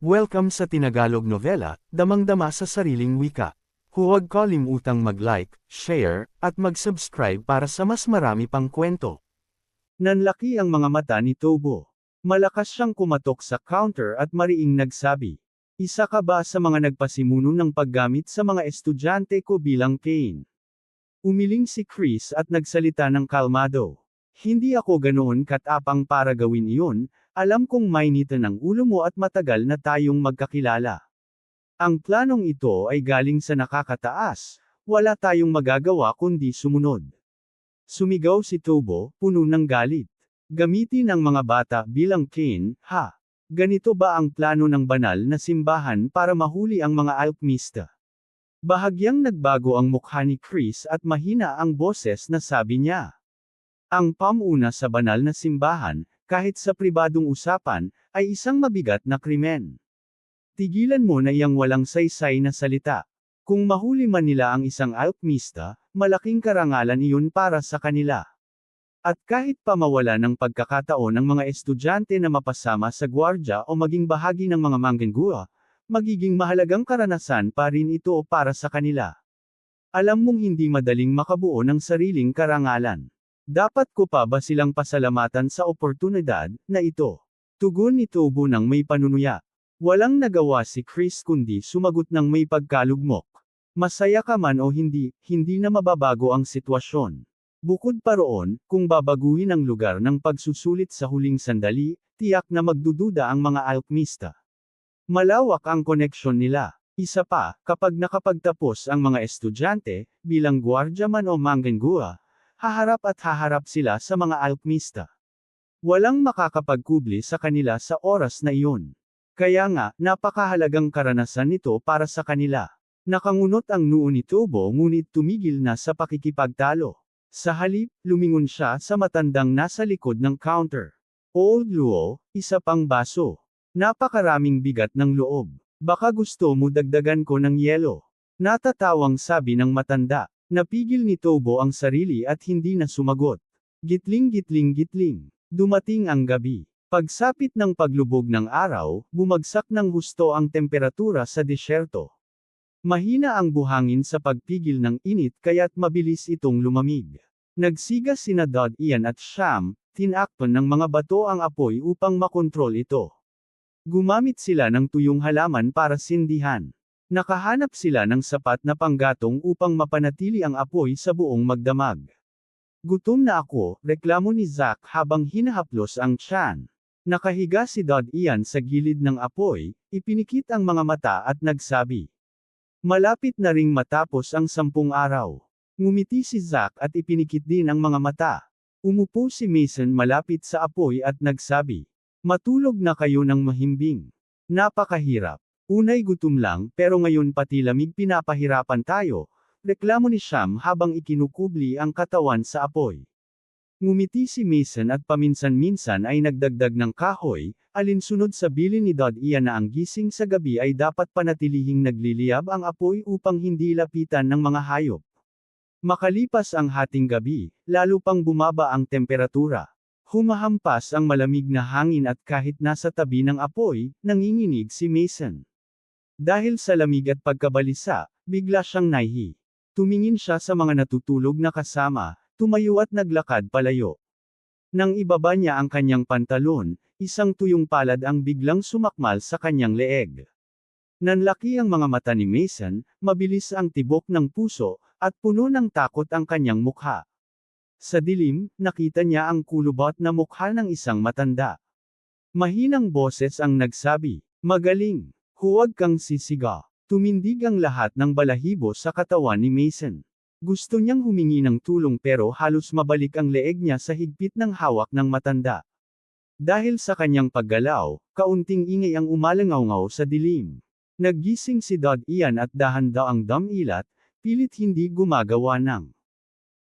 Welcome sa Tinagalog Novela, damang-dama sa sariling wika. Huwag kalimutang mag-like, share, at mag-subscribe para sa mas marami pang kwento. Nanlaki ang mga mata ni Tobo. Malakas siyang kumatok sa counter at mariing nagsabi, "Isa ka ba sa mga nagpasimuno ng paggamit sa mga estudyante ko bilang Kane?" Umiling si Chris at nagsalita ng kalmado. "Hindi ako ganoon katapang para gawin iyon, alam kong mainitan ang ulo mo at matagal na tayong magkakilala. Ang planong ito ay galing sa nakakataas, wala tayong magagawa kundi sumunod." Sumigaw si Tobo, puno ng galit. Gamitin ang mga bata bilang Kane, ha? Ganito ba ang plano ng banal na simbahan para mahuli ang mga alkmista? Bahagyang nagbago ang mukha ni Chris at mahina ang boses na sabi niya. Ang pamuna sa banal na simbahan, kahit sa pribadong usapan, ay isang mabigat na krimen. Tigilan mo na iyang walang saysay na salita. Kung mahuli man nila ang isang alkmista, malaking karangalan iyon para sa kanila. At kahit pa mawala ng pagkakataon ng mga estudyante na mapasama sa gwardya o maging bahagi ng mga manggagawa, magiging mahalagang karanasan pa rin ito para sa kanila. Alam mong hindi madaling makabuo ng sariling karangalan. Dapat ko pa ba silang pasalamatan sa oportunidad na ito? Tugon ni Tobo ng may panunuya. Walang nagawa si Chris kundi sumagot ng may pagkalugmok. Masaya ka man o hindi, hindi na mababago ang sitwasyon. Bukod pa roon, kung babaguhin ang lugar ng pagsusulit sa huling sandali, tiyak na magdududa ang mga alkmista. Malawak ang koneksyon nila. Isa pa, kapag nakapagtapos ang mga estudyante, bilang gwardya man o manggagawa, haharap sila sa mga alkmista. Walang makakapagkubli sa kanila sa oras na iyon. Kaya nga, napakahalagang karanasan nito para sa kanila. Nakangunot ang noo ni Tobo ngunit tumigil na sa pakikipagtalo. Sa halip, lumingon siya sa matandang nasa likod ng counter. Old Luo, isa pang baso. Napakaraming bigat ng loob. Baka gusto mo dagdagan ko ng yelo. Natatawang sabi ng matanda. Napigil ni Tobo ang sarili at hindi na sumagot. Gitling. Dumating ang gabi. Pagsapit ng paglubog ng araw, bumagsak ng husto ang temperatura sa disyerto. Mahina ang buhangin sa pagpigil ng init kaya't mabilis itong lumamig. Nagsiga sina Dod Ian at Sham, tinakpan ng mga bato ang apoy upang makontrol ito. Gumamit sila ng tuyong halaman para sindihan. Nakahanap sila ng sapat na panggatong upang mapanatili ang apoy sa buong magdamag. Gutom na ako, reklamo ni Zack habang hinahaplos ang tiyan. Nakahiga si Dod Ian sa gilid ng apoy, ipinikit ang mga mata at nagsabi. Malapit na ring matapos ang 10 araw. Ngumiti si Zack at ipinikit din ang mga mata. Umupo si Mason malapit sa apoy at nagsabi. Matulog na kayo ng mahimbing. Napakahirap. Unay gutom lang pero ngayon pati lamig pinapahirapan tayo, reklamo ni Sham habang ikinukubli ang katawan sa apoy. Ngumiti si Mason at paminsan-minsan ay nagdagdag ng kahoy, alinsunod sa bilin ni Dod Ian na ang gising sa gabi ay dapat panatilihing nagliliyab ang apoy upang hindi lapitan ng mga hayop. Makalipas ang hating gabi, lalo pang bumaba ang temperatura. Humahampas ang malamig na hangin at kahit nasa tabi ng apoy, nanginginig si Mason. Dahil sa lamig at pagkabalisa, bigla siyang nahihi. Tumingin siya sa mga natutulog na kasama, tumayo at naglakad palayo. Nang ibaba niya ang kanyang pantalon, isang tuyong palad ang biglang sumakmal sa kanyang leeg. Nanlaki ang mga mata ni Mason, mabilis ang tibok ng puso, at puno ng takot ang kanyang mukha. Sa dilim, nakita niya ang kulubot na mukha ng isang matanda. Mahinang boses ang nagsabi, "Magaling. Huwag kang sisiga." Tumindig ang lahat ng balahibo sa katawan ni Mason. Gusto niyang humingi ng tulong pero halos mabalik ang leeg niya sa higpit ng hawak ng matanda. Dahil sa kanyang paggalaw, kaunting ingay ang umalangaw sa dilim. Naggising si Dod Ian at dahan-daang damilat, pilit hindi gumagawa ng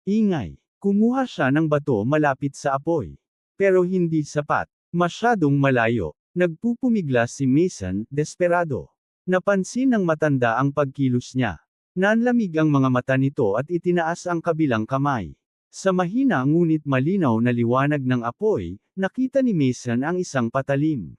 ingay. Kumuha siya ng bato malapit sa apoy. Pero hindi sapat. Masyadong malayo. Nagpupumiglas si Mason, desperado. Napansin ng matanda ang pagkilos niya. Nanlamig ang mga mata nito at itinaas ang kabilang kamay. Sa mahina ngunit malinaw na liwanag ng apoy, nakita ni Mason ang isang patalim.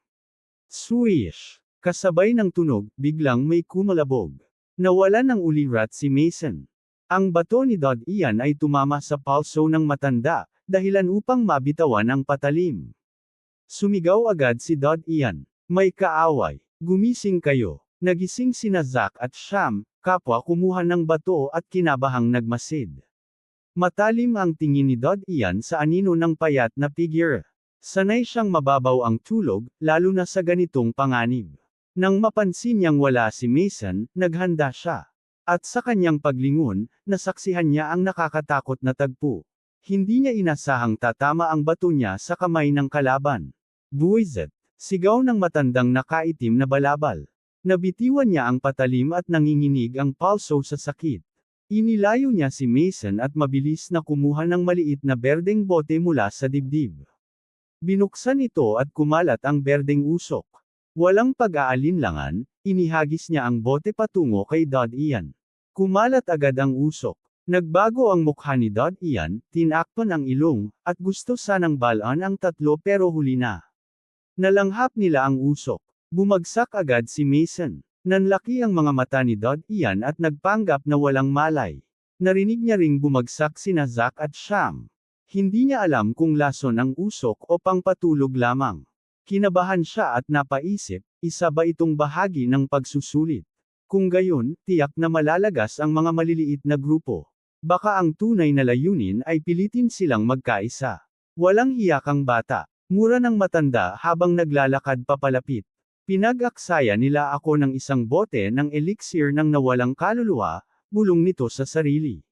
Swish! Kasabay ng tunog, biglang may kumalabog. Nawalan ng ulirat si Mason. Ang bato ni Dod Ian ay tumama sa palso ng matanda, dahilan upang mabitawan ang patalim. Sumigaw agad si Dod Ian. May kaaway. Gumising kayo. Nagising sina Zack at Sham, kapwa kumuha ng bato at kinabahang nagmasid. Matalim ang tingin ni Dod Ian sa anino ng payat na figure. Sanay siyang mababaw ang tulog, lalo na sa ganitong panganib. Nang mapansin niyang wala si Mason, naghanda siya. At sa kanyang paglingon, nasaksihan niya ang nakakatakot na tagpo. Hindi niya inasahang tatama ang bato niya sa kamay ng kalaban. Buwisit! Sigaw ng matandang nakaitim na balabal. Nabitiwan niya ang patalim at nanginginig ang palso sa sakit. Inilayo niya si Mason at mabilis na kumuha ng maliit na berdeng bote mula sa dibdib. Binuksan ito at kumalat ang berdeng usok. Walang pag-aalinlangan, inihagis niya ang bote patungo kay Dod Ian. Kumalat agad ang usok. Nagbago ang mukha ni Dod Ian, tinakpan ang ilong, at gusto sanang balaan ang tatlo pero huli na. Nalanghap nila ang usok. Bumagsak agad si Mason. Nanlaki ang mga mata ni Dod Ian at nagpanggap na walang malay. Narinig niya ring bumagsak sina Zack at Sham. Hindi niya alam kung lason ang usok o pangpatulog lamang. Kinabahan siya at napaisip, isa ba itong bahagi ng pagsusulit? Kung gayon, tiyak na malalagas ang mga maliliit na grupo. Baka ang tunay na layunin ay pilitin silang magkaisa. Walang hiyakang bata. Mura ng matanda habang naglalakad papalapit. Pinag-aksaya nila ako ng isang bote ng elixir ng nawalang kaluluwa, bulong nito sa sarili.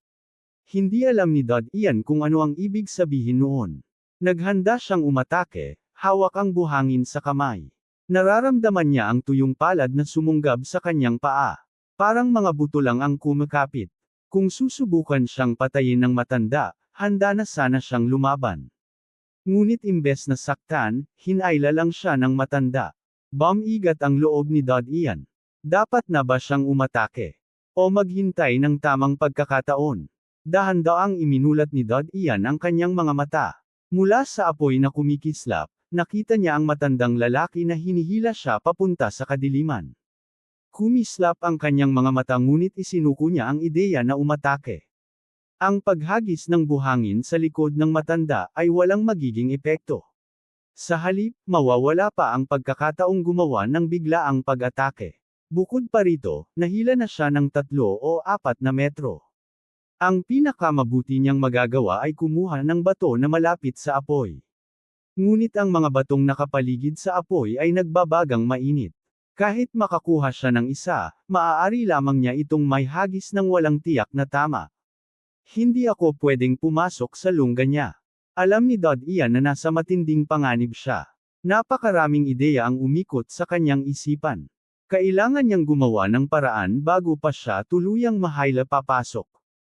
Hindi alam ni Dod Ian kung ano ang ibig sabihin noon. Naghanda siyang umatake, hawak ang buhangin sa kamay. Nararamdaman niya ang tuyong palad na sumunggab sa kanyang paa. Parang mga buto lang ang kumakapit. Kung susubukan siyang patayin ng matanda, handa na sana siyang lumaban. Ngunit imbes na saktan, hinayla lang siya ng matanda. Bumigat ang loob ni Dod Ian. Dapat na ba siyang umatake? O maghintay ng tamang pagkakataon? Dahan-daang iminulat ni Dod Ian ang kanyang mga mata. Mula sa apoy na kumikislap, nakita niya ang matandang lalaki na hinihila siya papunta sa kadiliman. Kumislap ang kanyang mga mata ngunit isinuko niya ang ideya na umatake. Ang paghagis ng buhangin sa likod ng matanda ay walang magiging epekto. Sa halip, mawawala pa ang pagkakataong gumawa ng biglaang pag-atake. Bukod pa rito, nahila na siya ng 3 o 4 na metro. Ang pinakamabuti niyang magagawa ay kumuha ng bato na malapit sa apoy. Ngunit ang mga batong nakapaligid sa apoy ay nagbabagang mainit. Kahit makakuha siya ng isa, maaari lamang niya itong may hagis ng walang tiyak na tama. Hindi ako pwedeng pumasok sa lungga niya. Alam ni Dod Ian na nasa matinding panganib siya. Napakaraming ideya ang umikot sa kanyang isipan. Kailangan niyang gumawa ng paraan bago pa siya tuluyang mahayla papasok.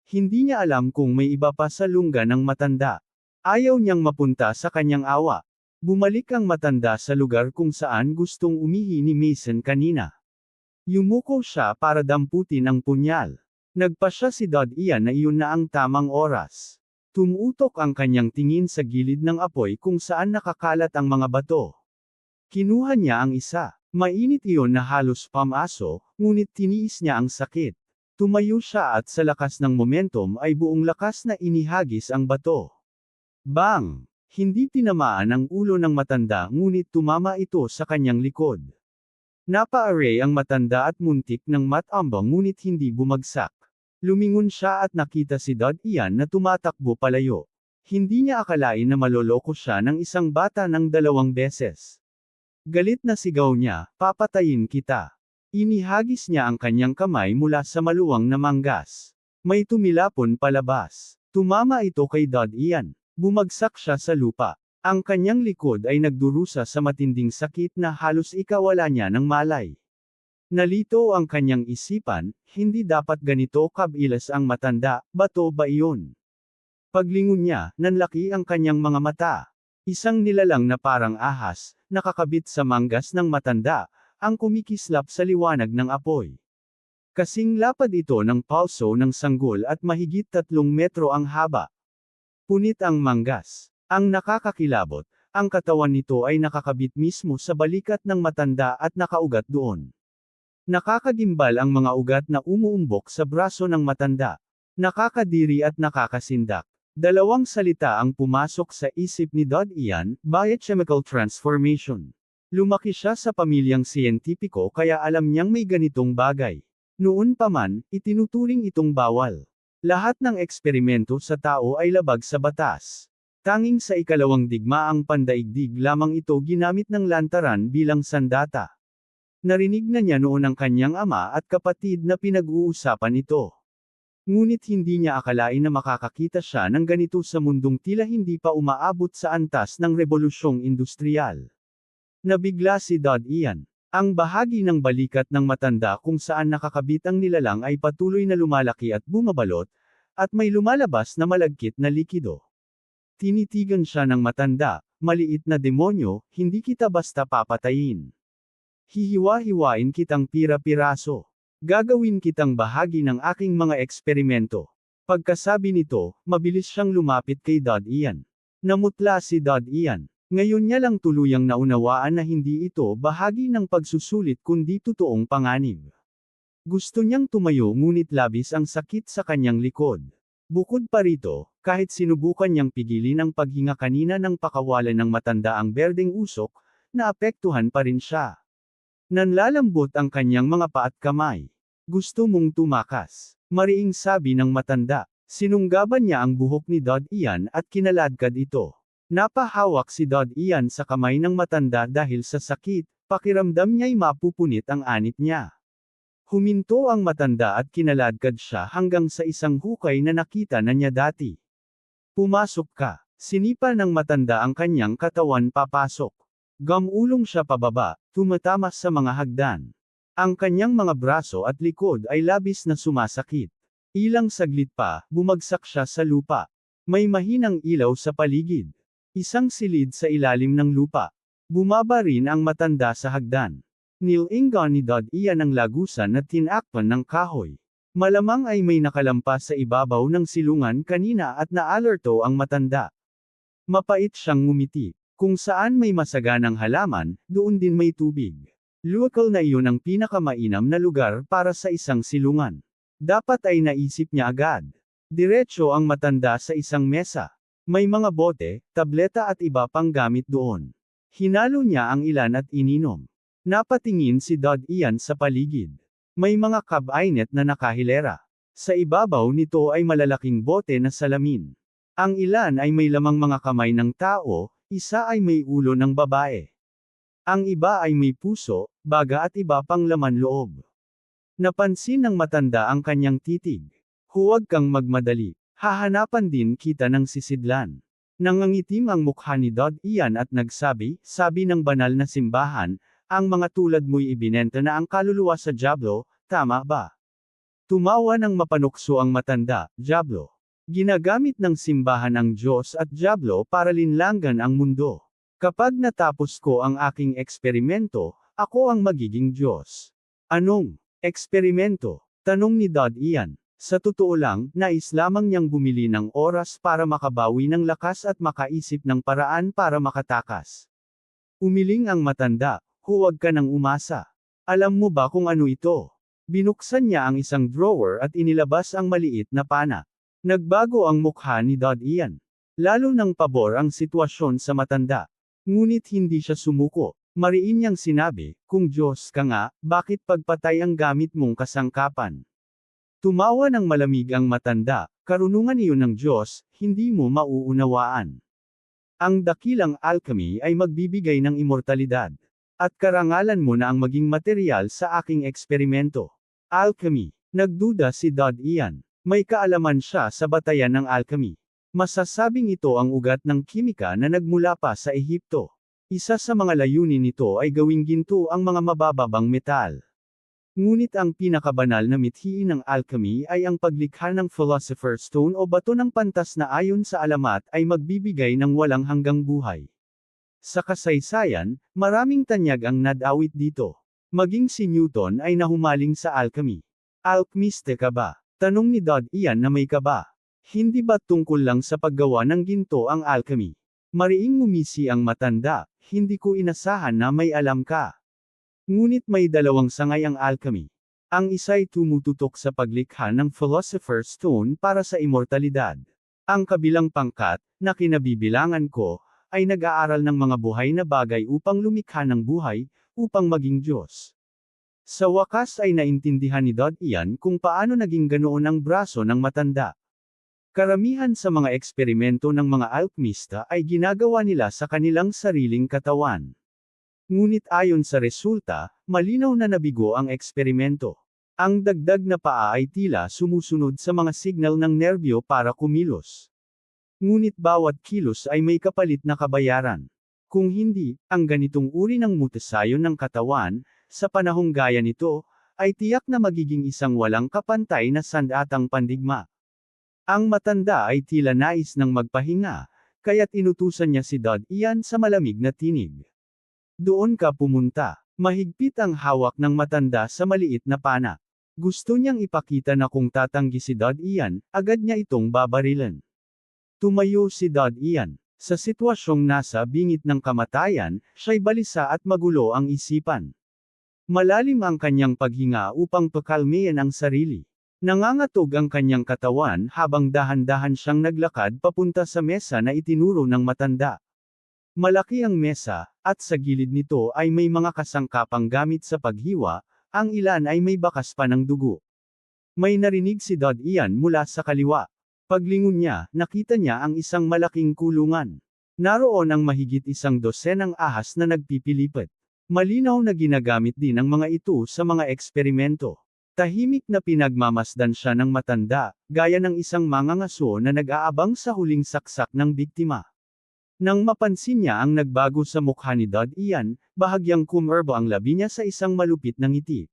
Hindi niya alam kung may iba pa sa lungga ng matanda. Ayaw niyang mapunta sa kanyang awa. Bumalik ang matanda sa lugar kung saan gustong umihi ni Mason kanina. Yumuko siya para damputin ang punyal. Nagpasya si Dod Ian na iyon na ang tamang oras. Tumutok ang kanyang tingin sa gilid ng apoy kung saan nakakalat ang mga bato. Kinuha niya ang isa. Mainit iyon na halos pamaso, ngunit tiniis niya ang sakit. Tumayo siya at sa lakas ng momentum ay buong lakas na inihagis ang bato. Bang! Hindi tinamaan ang ulo ng matanda ngunit tumama ito sa kanyang likod. Napa-array ang matanda at muntik ng matambang ngunit hindi bumagsak. Lumingon siya at nakita si Dod Ian na tumatakbo palayo. Hindi niya akalain na maloloko siya ng isang bata ng 2 beses. Galit na sigaw niya, papatayin kita. Inihagis niya ang kanyang kamay mula sa maluwang na manggas. May tumilapon palabas. Tumama ito kay Dod Ian. Bumagsak siya sa lupa. Ang kanyang likod ay nagdurusa sa matinding sakit na halos ikawala niya ng malay. Nalito ang kanyang isipan, hindi dapat ganito kabilas ang matanda, bato ba iyon? Paglingon niya, nanlaki ang kanyang mga mata. Isang nilalang na parang ahas, nakakabit sa manggas ng matanda, ang kumikislap sa liwanag ng apoy. Kasing lapad ito ng palso ng sanggol at mahigit 3 metro ang haba. Punit ang manggas. Ang nakakakilabot, Ang katawan nito ay nakakabit mismo sa balikat ng matanda at nakaugat doon. Nakakagimbal ang mga ugat na umuumbok sa braso ng matanda. Nakakadiri at nakakasindak. Dalawang salita ang pumasok sa isip ni Dod Ian, biochemical transformation. Lumaki siya sa pamilyang siyentipiko kaya alam niyang may ganitong bagay. Noon pa man, itinuturing itong bawal. Lahat ng eksperimento sa tao ay labag sa batas. Tanging sa ikalawang digmaang pandaigdig lamang ito ginamit ng lantaran bilang sandata. Narinig na niya noon ang kanyang ama at kapatid na pinag-uusapan ito. Ngunit hindi niya akalain na makakakita siya ng ganito sa mundong tila hindi pa umaabot sa antas ng rebolusyong industriyal. Nabigla si Dod Ian. Ang bahagi ng balikat ng matanda kung saan nakakabit ang nilalang ay patuloy na lumalaki at bumabalot, at may lumalabas na malagkit na likido. Tinitigan siya ng matanda, maliit na demonyo, hindi kita basta papatayin. Hihiwa-hiwain kitang pira-piraso. Gagawin kitang bahagi ng aking mga eksperimento. Pagkasabi nito, mabilis siyang lumapit kay Dod Ian. Namutla si Dod Ian. Ngayon niya lang tuluyang naunawaan na hindi ito bahagi ng pagsusulit kundi totoong panganib. Gusto niyang tumayo ngunit labis ang sakit sa kanyang likod. Bukod pa rito, kahit sinubukan niyang pigilin ang paghinga kanina ng pakawalan ng matanda ang berdeng usok, naapektuhan pa rin siya. Nanlalambot ang kanyang mga paa at kamay. Gusto mong tumakas. Mariing sabi ng matanda. Sinunggaban niya ang buhok ni Dod Ian at kinaladkad ito. Napahawak si Dod Ian sa kamay ng matanda dahil sa sakit, pakiramdam niya'y mapupunit ang anit niya. Huminto ang matanda at kinaladkad siya hanggang sa isang hukay na nakita na niya dati. Pumasok ka. Sinipa ng matanda ang kanyang katawan papasok. Gamulong siya pababa, tumatamas sa mga hagdan. Ang kanyang mga braso at likod ay labis na sumasakit. Ilang saglit pa, bumagsak siya sa lupa. May mahinang ilaw sa paligid. Isang silid sa ilalim ng lupa. Bumaba rin ang matanda sa hagdan. Nilingon ni Dod Ian ang lagusan na tinakpan ng kahoy. Malamang ay may nakalampas sa ibabaw ng silungan kanina at naalerto ang matanda. Mapait siyang ngumiti. Kung saan may masaganang halaman, doon din may tubig. Lokal na iyon ang pinakamainam na lugar para sa isang silungan. Dapat ay naisip niya agad. Diretso ang matanda sa isang mesa. May mga bote, tableta at iba pang gamit doon. Hinalo niya ang ilan at ininom. Napatingin si Dod Ian sa paligid. May mga kabainet na nakahilera. Sa ibabaw nito ay malalaking bote na salamin. Ang ilan ay may lamang mga kamay ng tao, isa ay may ulo ng babae. Ang iba ay may puso, baga at iba pang laman loob. Napansin ng matanda ang kanyang titig. Huwag kang magmadali. Hahanapan din kita ng sisidlan. Nangangitim ang mukha ni Dod Ian at nagsabi, sabi ng banal na simbahan, ang mga tulad mo'y ibinenta na ang kaluluwa sa dyablo, tama ba? Tumawa ng mapanukso ang matanda, dyablo. Ginagamit ng simbahan ang Diyos at dyablo para linlangan ang mundo. Kapag natapos ko ang aking eksperimento, ako ang magiging Diyos. Anong eksperimento? Tanong ni Dod Ian. Sa totoo lang, nais lamang niyang bumili ng oras para makabawi ng lakas at makaisip ng paraan para makatakas. Umiling ang matanda, huwag ka nang umasa. Alam mo ba kung ano ito? Binuksan niya ang isang drawer at inilabas ang maliit na pana. Nagbago ang mukha ni Dod Ian. Lalo ng pabor ang sitwasyon sa matanda. Ngunit hindi siya sumuko. Mariin niyang sinabi, kung Diyos ka nga, bakit pagpatay ang gamit mong kasangkapan? Tumawa ng malamig ang matanda, karunungan iyon ng Diyos, hindi mo mauunawaan. Ang dakilang alchemy ay magbibigay ng immortalidad. At karangalan mo na ang maging material sa aking eksperimento. Alchemy. Nagduda si Dod Ian. May kaalaman siya sa batayan ng alchemy. Masasabing ito ang ugat ng kimika na nagmula pa sa Ehipto. Isa sa mga layunin nito ay gawing ginto ang mga mabababang metal. Ngunit ang pinakabanal na mithiin ng alchemy ay ang paglikha ng Philosopher's Stone o bato ng pantas na ayon sa alamat ay magbibigay ng walang hanggang buhay. Sa kasaysayan, maraming tanyag ang nadawit dito. Maging si Newton ay nahumaling sa alchemy. Alchemiste ka ba? Tanong ni Dod Ian na may kaba. Hindi ba tungkol lang sa paggawa ng ginto ang alchemy? Mariing ngumisi ang matanda, hindi ko inasahan na may alam ka. Ngunit may dalawang sangay ang alchemy. Ang isa'y tumututok sa paglikha ng Philosopher's Stone para sa immortalidad. Ang kabilang pangkat, na kinabibilangan ko, ay nag-aaral ng mga buhay na bagay upang lumikha ng buhay, upang maging Diyos. Sa wakas ay naintindihan ni Dod Ian kung paano naging ganoon ang braso ng matanda. Karamihan sa mga eksperimento ng mga alchemista ay ginagawa nila sa kanilang sariling katawan. Ngunit ayon sa resulta, malinaw na nabigo ang eksperimento. Ang dagdag na paa ay tila sumusunod sa mga signal ng nerbyo para kumilos. Ngunit bawat kilos ay may kapalit na kabayaran. Kung hindi, ang ganitong uri ng mutasayon ng katawan, sa panahong gaya nito, ay tiyak na magiging isang walang kapantay na sandatang pandigma. Ang matanda ay tila nais ng magpahinga, kaya't inutusan niya si Dod Ian sa malamig na tinig. Doon ka pumunta. Mahigpit ang hawak ng matanda sa maliit na pana. Gusto niyang ipakita na kung tatanggi si Dod Ian, agad niya itong babarilan. Tumayo si Dod Ian. Sa sitwasyong nasa bingit ng kamatayan, siya'y balisa at magulo ang isipan. Malalim ang kanyang paghinga upang pakalmayan ang sarili. Nangangatog ang kanyang katawan habang dahan-dahan siyang naglakad papunta sa mesa na itinuro ng matanda. Malaki ang mesa, at sa gilid nito ay may mga kasangkapang gamit sa paghiwa, ang ilan ay may bakas pa ng dugo. May narinig si Dod Ian mula sa kaliwa. Paglingon niya, nakita niya ang isang malaking kulungan. Naroon ang mahigit 100 ahas na nagpipilipit. Malinaw na ginagamit din ang mga ito sa mga eksperimento. Tahimik na pinagmamasdan siya ng matanda, gaya ng isang mangangaso na nag-aabang sa huling saksak ng biktima. Nang mapansin niya ang nagbago sa mukha ni Dod Ian, bahagyang kumerbo ang labi niya sa isang malupit na ngiti.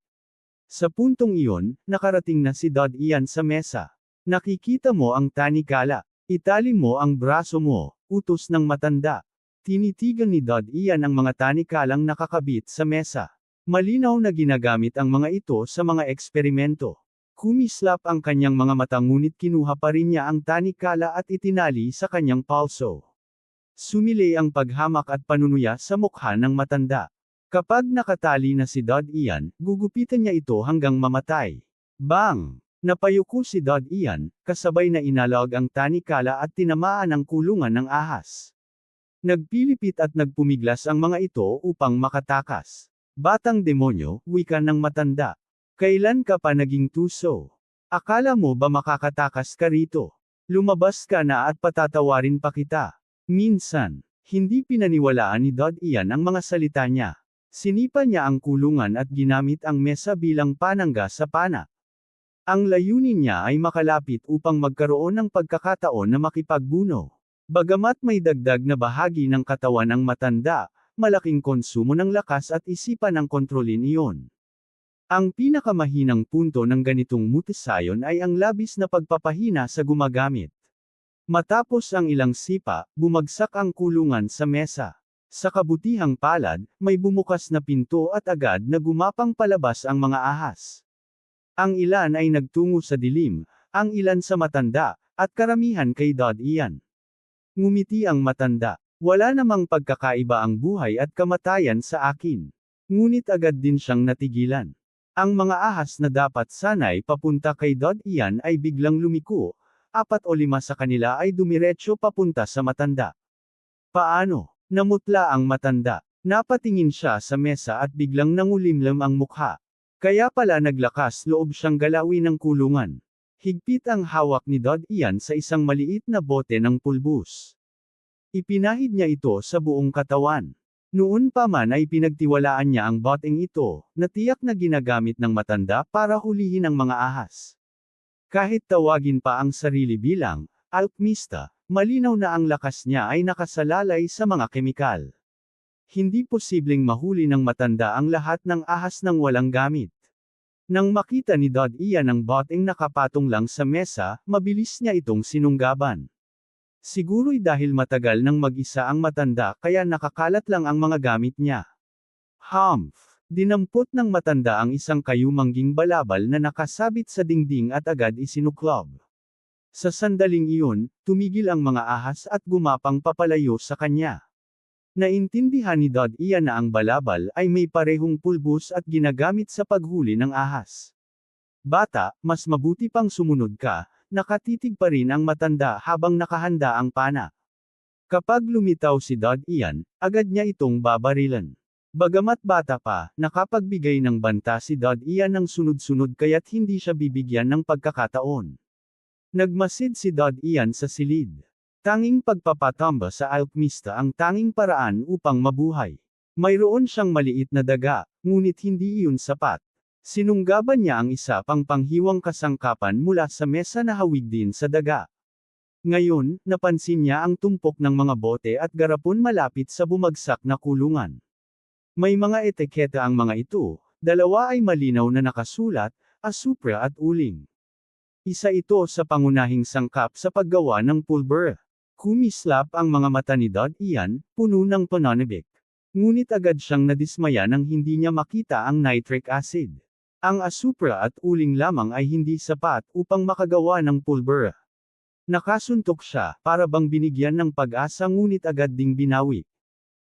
Sa puntong iyon, nakarating na si Dod Ian sa mesa. Nakikita mo ang tanikala. Itali mo ang braso mo, utos ng matanda. Tinitigan ni Dod Ian ang mga tanikalang nakakabit sa mesa. Malinaw na ginagamit ang mga ito sa mga eksperimento. Kumislap ang kanyang mga mata ngunit kinuha pa rin niya ang tanikala at itinali sa kanyang palso. Sumili ang paghamak at panunuya sa mukha ng matanda. Kapag nakatali na si Dod Ian, gugupitan niya ito hanggang mamatay. Bang! Napayuko si Dod Ian, kasabay na inalog ang tanikala at tinamaan ang kulungan ng ahas. Nagpilipit at nagpumiglas ang mga ito upang makatakas. Batang demonyo, wika ng matanda. Kailan ka pa naging tuso? Akala mo ba makakatakas ka rito? Lumabas ka na at patatawarin pa kita. Minsan, hindi pinaniwalaan ni Dod Ian ang mga salita niya. Sinipa niya ang kulungan at ginamit ang mesa bilang panangga sa pana. Ang layunin niya ay makalapit upang magkaroon ng pagkakataon na makipagbuno. Bagamat may dagdag na bahagi ng katawan ng matanda, malaking konsumo ng lakas at isipan ang kontrolin iyon. Ang pinakamahinang punto ng ganitong mutasayon ay ang labis na pagpapahina sa gumagamit. Matapos ang ilang sipa, bumagsak ang kulungan sa mesa. Sa kabutihang palad, may bumukas na pinto at agad na gumapang palabas ang mga ahas. Ang ilan ay nagtungo sa dilim, ang ilan sa matanda, at karamihan kay Dod Ian. Ngumiti ang matanda. Wala namang pagkakaiba ang buhay at kamatayan sa akin. Ngunit agad din siyang natigilan. Ang mga ahas na dapat sana'y papunta kay Dod Ian ay biglang lumiko, 4 o 5 sa kanila ay dumiretso papunta sa matanda. Paano? Namutla ang matanda. Napatingin siya sa mesa at biglang nangulimlim ang mukha. Kaya pala naglakas loob siyang galawin ng kulungan. Higpit ang hawak ni Dod Ian sa isang maliit na bote ng pulbus. Ipinahid niya ito sa buong katawan. Noon pa man ay pinagtiwalaan niya ang boteng ito, na tiyak na ginagamit ng matanda para hulihin ang mga ahas. Kahit tawagin pa ang sarili bilang alchemista, malinaw na ang lakas niya ay nakasalalay sa mga kemikal. Hindi posibleng mahuli ng matanda ang lahat ng ahas nang walang gamit. Nang makita ni Dod Ian ang boteng nakapatong lang sa mesa, mabilis niya itong sinunggaban. Siguro'y dahil matagal nang mag-isa ang matanda kaya nakakalat lang ang mga gamit niya. Humph! Dinampot ng matanda ang isang kayumangging balabal na nakasabit sa dingding at agad isinuklob. Sa sandaling iyon, tumigil ang mga ahas at gumapang papalayo sa kanya. Naintindihan ni Dad Ian na ang balabal ay may parehong pulbos at ginagamit sa paghuli ng ahas. Bata, mas mabuti pang sumunod ka, nakatitig pa rin ang matanda habang nakahanda ang pana. Kapag lumitaw si Dad Ian, agad niya itong babarilan. Bagamat bata pa, nakapagbigay ng banta si Dad Ian ng sunod-sunod kaya't hindi siya bibigyan ng pagkakataon. Nagmasid si Dad Ian sa silid. Tanging pagpapatamba sa alkmista ang tanging paraan upang mabuhay. Mayroon siyang maliit na daga, ngunit hindi iyon sapat. Sinunggaban niya ang isa pang panghiwang kasangkapan mula sa mesa na hawig din sa daga. Ngayon, napansin niya ang tumpok ng mga bote at garapon malapit sa bumagsak na kulungan. May mga etiketa ang mga ito, dalawa ay malinaw na nakasulat, asupra at uling. Isa ito sa pangunahing sangkap sa paggawa ng pulber. Kumislap ang mga mata ni Dad Ian, puno ng pananabik. Ngunit agad siyang nadismaya nang hindi niya makita ang nitric acid. Ang asupra at uling lamang ay hindi sapat upang makagawa ng pulber. Nakasuntok siya, para bang binigyan ng pag-asa ngunit agad ding binawi.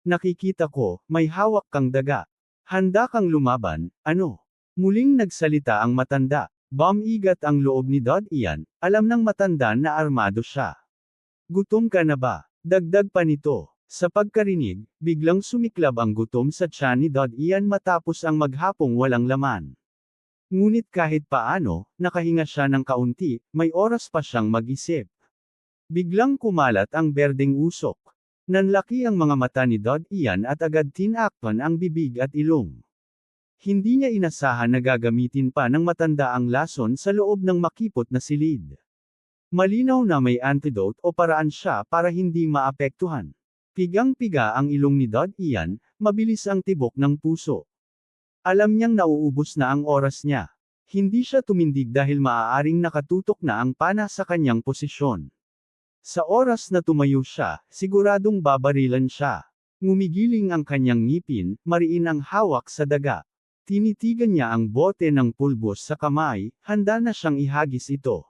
Nakikita ko, may hawak kang daga. Handa kang lumaban, ano? Muling nagsalita ang matanda. Bumigat ang loob ni Dad Ian, alam ng matanda na armado siya. Gutom ka na ba? Dagdag pa nito. Sa pagkarinig, biglang sumiklab ang gutom sa tiyan ni Dad Ian matapos ang maghapong walang laman. Ngunit kahit paano, nakahinga siya ng kaunti, may oras pa siyang mag-isip. Biglang kumalat ang berdeng usok. Nanlaki ang mga mata ni Dad Ian at agad tinakpan ang bibig at ilong. Hindi niya inasahan na gagamitin pa ng matanda ang lason sa loob ng makipot na silid. Malinaw na may antidote o paraan siya para hindi maapektuhan. Pigang-piga ang ilong ni Dad Ian, mabilis ang tibok ng puso. Alam niyang nauubos na ang oras niya. Hindi siya tumindig dahil maaaring nakatutok na ang pana sa kanyang posisyon. Sa oras na tumayo siya, siguradong babarilan siya. Ngumigiling ang kanyang ngipin, mariin ang hawak sa daga. Tinitigan niya ang bote ng pulbos sa kamay, handa na siyang ihagis ito.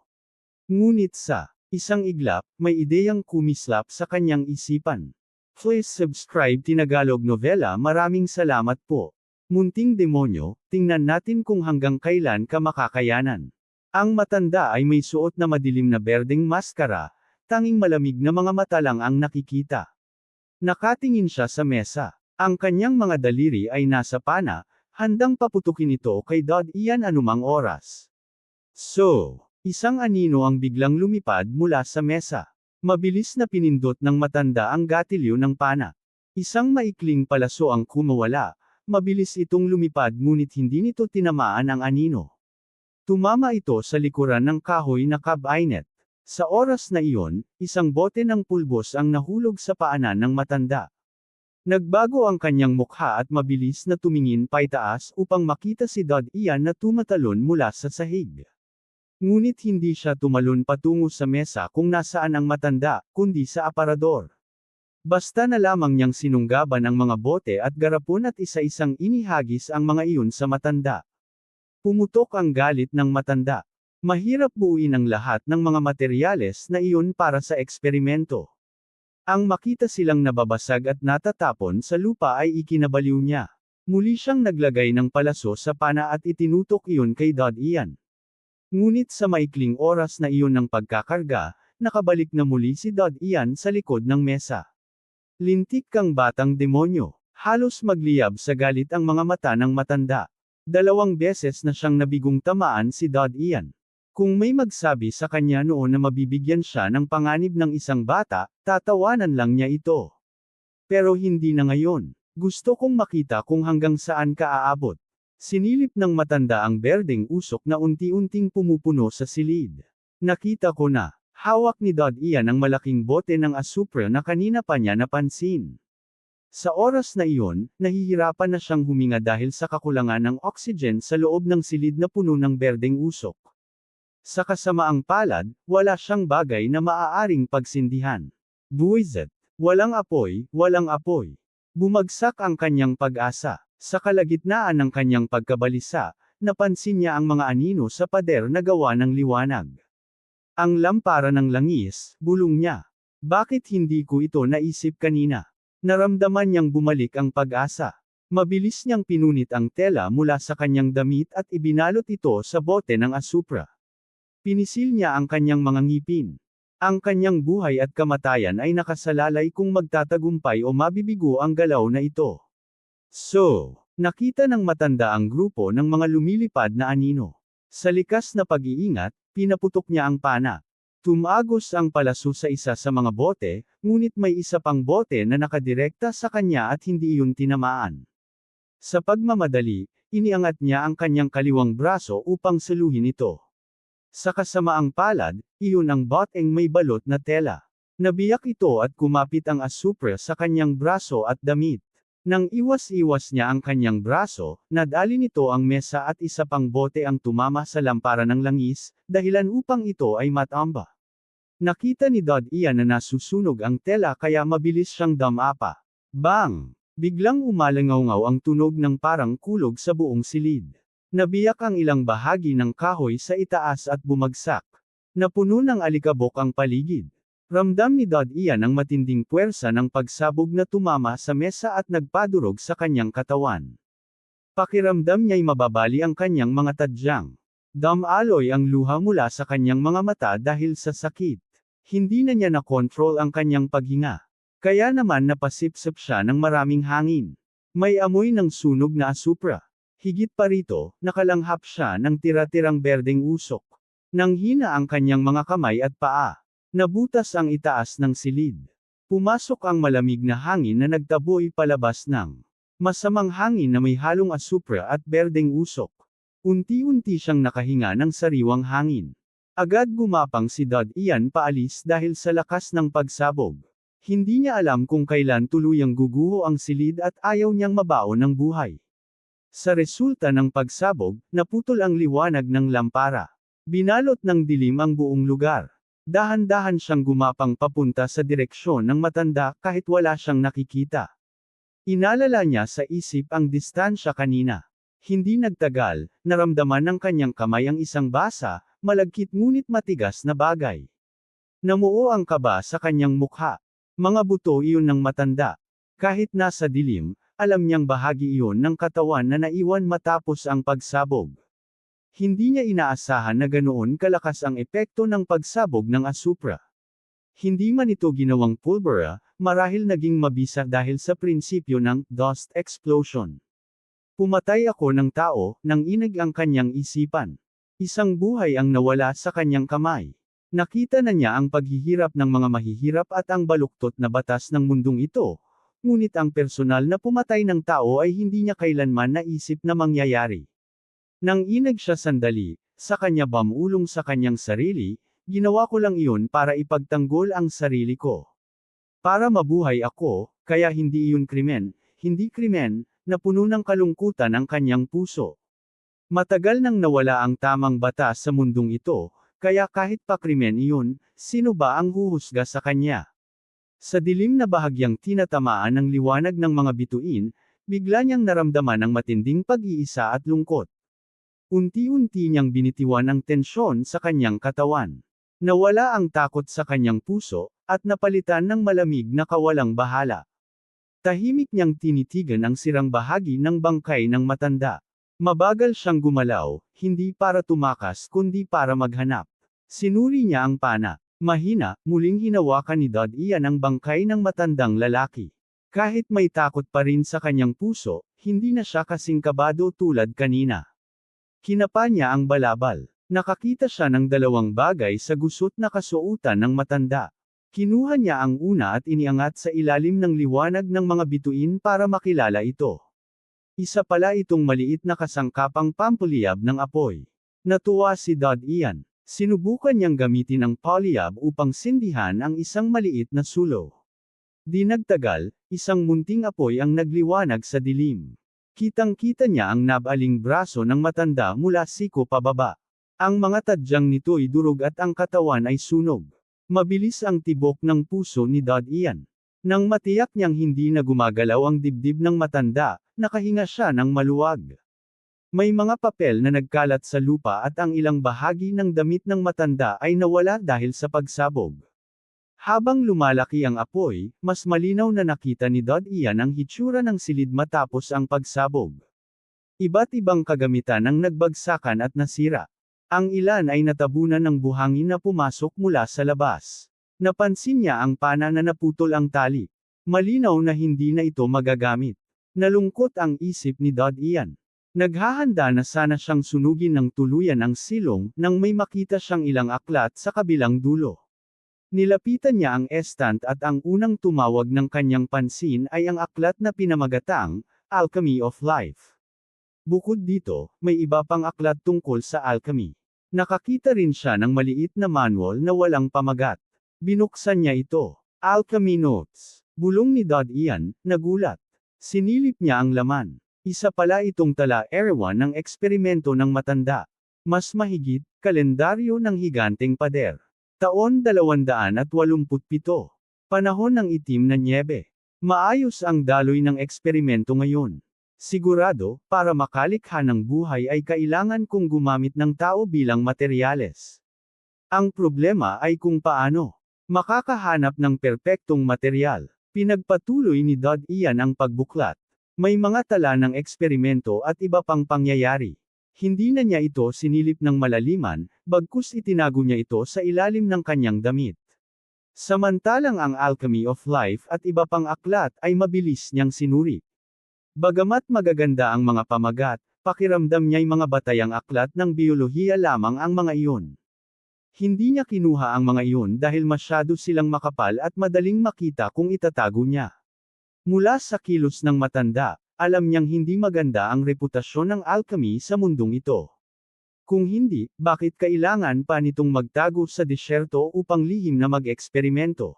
Ngunit sa isang iglap, may ideyang kumislap sa kanyang isipan. Please subscribe Tinagalog Novela. Maraming salamat po. Munting demonyo, tingnan natin kung hanggang kailan ka makakayanan. Ang matanda ay may suot na madilim na berdeng maskara, tanging malamig na mga mata lang ang nakikita. Nakatingin siya sa mesa. Ang kanyang mga daliri ay nasa pana, handang paputukin ito kay Dad Ian anumang oras. So, isang anino ang biglang lumipad mula sa mesa. Mabilis na pinindot ng matanda ang gatilyo ng pana. Isang maikling palaso ang kumawala, mabilis itong lumipad ngunit hindi nito tinamaan ang anino. Tumama ito sa likuran ng kahoy na cabinet. Sa oras na iyon, isang bote ng pulbos ang nahulog sa paanan ng matanda. Nagbago ang kanyang mukha at mabilis na tumingin paitaas upang makita si Dad Ian na tumatalon mula sa sahig. Ngunit hindi siya tumalon patungo sa mesa kung nasaan ang matanda, kundi sa aparador. Basta na lamang niyang sinunggaban ang mga bote at garapon at isa-isang inihagis ang mga iyon sa matanda. Pumutok ang galit ng matanda. Mahirap buuin ang lahat ng mga materyales na iyon para sa eksperimento. Ang makita silang nababasag at natatapon sa lupa ay ikinabaliw niya. Muli siyang naglagay ng palaso sa pana at itinutok iyon kay Dad Ian. Ngunit sa maikling oras na iyon ng pagkakarga, nakabalik na muli si Dad Ian sa likod ng mesa. Lintik kang batang demonyo. Halos magliyab sa galit ang mga mata ng matanda. 2 beses na siyang nabigong tamaan si Dad Ian. Kung may magsabi sa kanya noon na mabibigyan siya ng panganib ng isang bata, tatawanan lang niya ito. Pero hindi na ngayon. Gusto kong makita kung hanggang saan ka aabot. Sinilip ng matanda ang berdeng usok na unti-unting pumupuno sa silid. Nakita ko na, hawak ni Dad Ian ang malaking bote ng asupra na kanina pa niya napansin. Sa oras na iyon, nahihirapan na siyang huminga dahil sa kakulangan ng oxygen sa loob ng silid na puno ng berdeng usok. Sa kasamaang palad, wala siyang bagay na maaaring pagsindihan. Buwisit. Walang apoy, walang apoy. Bumagsak ang kanyang pag-asa. Sa kalagitnaan ng kanyang pagkabalisa, napansin niya ang mga anino sa pader na gawa ng liwanag. Ang lampara ng langis, bulong niya. Bakit hindi ko ito naisip kanina? Naramdaman niyang bumalik ang pag-asa. Mabilis niyang pinunit ang tela mula sa kanyang damit at ibinalot ito sa bote ng asupra. Pinisil niya ang kanyang mga ngipin. Ang kanyang buhay at kamatayan ay nakasalalay kung magtatagumpay o mabibigo ang galaw na ito. So, nakita ng matanda ang grupo ng mga lumilipad na anino. Sa likas na pag-iingat, pinaputok niya ang pana. Tumagos ang palaso sa isa sa mga bote, ngunit may isa pang bote na nakadirekta sa kanya at hindi iyon tinamaan. Sa pagmamadali, iniangat niya ang kanyang kaliwang braso upang saluhin ito. Sa kasamaang palad, iyon ang boteng may balot na tela. Nabiyak ito at kumapit ang asupre sa kanyang braso at damit. Nang iwas-iwas niya ang kanyang braso, nadali nito ang mesa at isa pang bote ang tumama sa lampara ng langis, dahilan upang ito ay matamba. Nakita ni Dod Ian na nasusunog ang tela kaya mabilis siyang damapa. Bang! Biglang umalangaw-ngaw ang tunog ng parang kulog sa buong silid. Nabiyak ang ilang bahagi ng kahoy sa itaas at bumagsak. Napuno ng alikabok ang paligid. Ramdam ni Dod Ian ang matinding puwersa ng pagsabog na tumama sa mesa at nagpadurog sa kanyang katawan. Pakiramdam niya'y mababali ang kanyang mga tadyang. Damaloy ang luha mula sa kanyang mga mata dahil sa sakit. Hindi na niya nakontrol ang kanyang paghinga. Kaya naman napasipsip siya ng maraming hangin. May amoy ng sunog na asupra. Higit pa rito, nakalanghap siya ng tira-tirang berdeng usok. Nanghina ang kanyang mga kamay at paa. Nabutas ang itaas ng silid. Pumasok ang malamig na hangin na nagtaboy palabas ng masamang hangin na may halong asupra at berdeng usok. Unti-unti siyang nakahinga ng sariwang hangin. Agad gumapang si Dod Ian paalis dahil sa lakas ng pagsabog. Hindi niya alam kung kailan tuluyang guguho ang silid at ayaw niyang mabaon ng buhay. Sa resulta ng pagsabog, naputol ang liwanag ng lampara. Binalot ng dilim ang buong lugar. Dahan-dahan siyang gumapang papunta sa direksyon ng matanda kahit wala siyang nakikita. Inalala niya sa isip ang distansya kanina. Hindi nagtagal, naramdaman ng kanyang kamay ang isang basa, malagkit ngunit matigas na bagay. Namuo ang kaba sa kanyang mukha. Mga buto iyon ng matanda. Kahit nasa dilim, alam niyang bahagi iyon ng katawan na naiwan matapos ang pagsabog. Hindi niya inaasahan na ganoon kalakas ang epekto ng pagsabog ng asupra. Hindi man ito ginawang pulbera, marahil naging mabisa dahil sa prinsipyo ng dust explosion. Pumatay ako ng tao, nang inig ang kanyang isipan. Isang buhay ang nawala sa kanyang kamay. Nakita na niya ang paghihirap ng mga mahihirap at ang baluktot na batas ng mundong ito, ngunit ang personal na pumatay ng tao ay hindi niya kailanman naisip na mangyayari. Nang inag siya sandali, sa kanya bamulong sa kanyang sarili, ginawa ko lang iyon para ipagtanggol ang sarili ko. Para mabuhay ako, kaya hindi iyon krimen, na puno ng kalungkutan ang kanyang puso. Matagal nang nawala ang tamang batas sa mundong ito, kaya kahit pa krimen iyon, sino ba ang huhusga sa kanya? Sa dilim na bahagyang tinatamaan ng liwanag ng mga bituin, bigla niyang naramdaman ang matinding pag-iisa at lungkot. Unti-unti niyang binitiwan ang tensyon sa kanyang katawan. Nawala ang takot sa kanyang puso, at napalitan ng malamig na kawalang bahala. Tahimik niyang tinitigan ang sirang bahagi ng bangkay ng matanda. Mabagal siyang gumalaw, hindi para tumakas kundi para maghanap. Sinuri niya ang pana. Mahina, muling hinawakan ni Dod Ian ang bangkay ng matandang lalaki. Kahit may takot pa rin sa kanyang puso, hindi na siya kasing kabado tulad kanina. Kinapa niya ang balabal. Nakakita siya ng dalawang bagay sa gusot na kasuotan ng matanda. Kinuha niya ang una at iniangat sa ilalim ng liwanag ng mga bituin para makilala ito. Isa pala itong maliit na kasangkapang pampaliyab ng apoy. Natuwa si Dod Ian. Sinubukan niyang gamitin ang polyab upang sindihan ang isang maliit na sulo. Di nagtagal, isang munting apoy ang nagliwanag sa dilim. Kitang-kita niya ang nabaling braso ng matanda mula siko pababa. Ang mga tadyang nito'y durog at ang katawan ay sunog. Mabilis ang tibok ng puso ni Dod Ian. Nang matiyak niyang hindi na gumagalaw ang dibdib ng matanda, nakahinga siya ng maluwag. May mga papel na nagkalat sa lupa at ang ilang bahagi ng damit ng matanda ay nawala dahil sa pagsabog. Habang lumalaki ang apoy, mas malinaw na nakita ni Dod Ian ang hitsura ng silid matapos ang pagsabog. Iba't ibang kagamitan ang nagbagsakan at nasira. Ang ilan ay natabunan ng buhangin na pumasok mula sa labas. Napansin niya ang pana na naputol ang tali. Malinaw na hindi na ito magagamit. Nalungkot ang isip ni Dod Ian. Naghahanda na sana siyang sunugin ng tuluyan ang silong nang may makita siyang ilang aklat sa kabilang dulo. Nilapitan niya ang estant at ang unang tumawag ng kanyang pansin ay ang aklat na pinamagatang, Alchemy of Life. Bukod dito, may iba pang aklat tungkol sa alchemy. Nakakita rin siya ng maliit na manual na walang pamagat. Binuksan niya ito. Alchemy Notes. Bulong ni Dod Ian, nagulat. Sinilip niya ang laman. Isa pala itong tala-erawan ng eksperimento ng matanda. Mas mahigit, kalendaryo ng higanteng pader. Taon 287. Panahon ng itim na nyebe. Maayos ang daloy ng eksperimento ngayon. Sigurado, para makalikha ng buhay ay kailangan kong gumamit ng tao bilang materyales. Ang problema ay kung paano makakahanap ng perpektong material. Pinagpatuloy ni Dod Ian ang pagbuklat. May mga tala ng eksperimento at iba pang pangyayari. Hindi na niya ito sinilip ng malaliman, bagkus itinago niya ito sa ilalim ng kanyang damit. Samantalang ang Alchemy of Life at iba pang aklat ay mabilis niyang sinuri. Bagamat magaganda ang mga pamagat, pakiramdam niya'y mga batayang aklat ng biyolohiya lamang ang mga iyon. Hindi niya kinuha ang mga iyon dahil masyado silang makapal at madaling makita kung itatago niya. Mula sa kilos ng matanda, alam niyang hindi maganda ang reputasyon ng alchemy sa mundong ito. Kung hindi, bakit kailangan pa nitong magtago sa disyerto upang lihim na mag-eksperimento?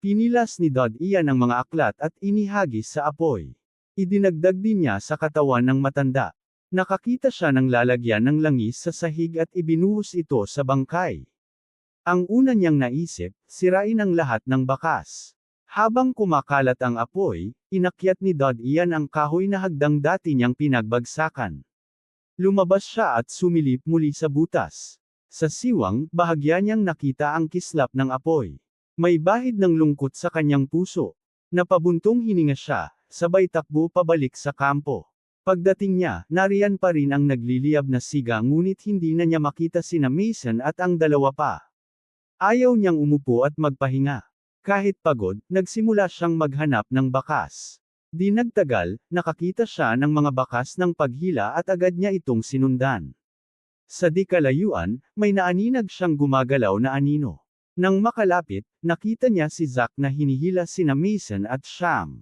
Pinilas ni Dod Ian ang mga aklat at inihagis sa apoy. Idinagdag din niya sa katawan ng matanda. Nakakita siya ng lalagyan ng langis sa sahig at ibinuhos ito sa bangkay. Ang una niyang naisip, sirain ang lahat ng bakas. Habang kumakalat ang apoy, inakyat ni Dod Ian ang kahoy na hagdang dati niyang pinagbagsakan. Lumabas siya at sumilip muli sa butas. Sa siwang, bahagya niyang nakita ang kislap ng apoy. May bahid ng lungkot sa kanyang puso. Napabuntong hininga siya, sabay takbo pabalik sa kampo. Pagdating niya, nariyan pa rin ang nagliliyab na siga ngunit hindi na niya makita sina Mason at ang dalawa pa. Ayaw niyang umupo at magpahinga. Kahit pagod, nagsimula siyang maghanap ng bakas. Di nagtagal, nakakita siya ng mga bakas ng paghila at agad niya itong sinundan. Sa di kalayuan, may naaninag siyang gumagalaw na anino. Nang makalapit, nakita niya si Zack na hinihila sina Mason at Sham.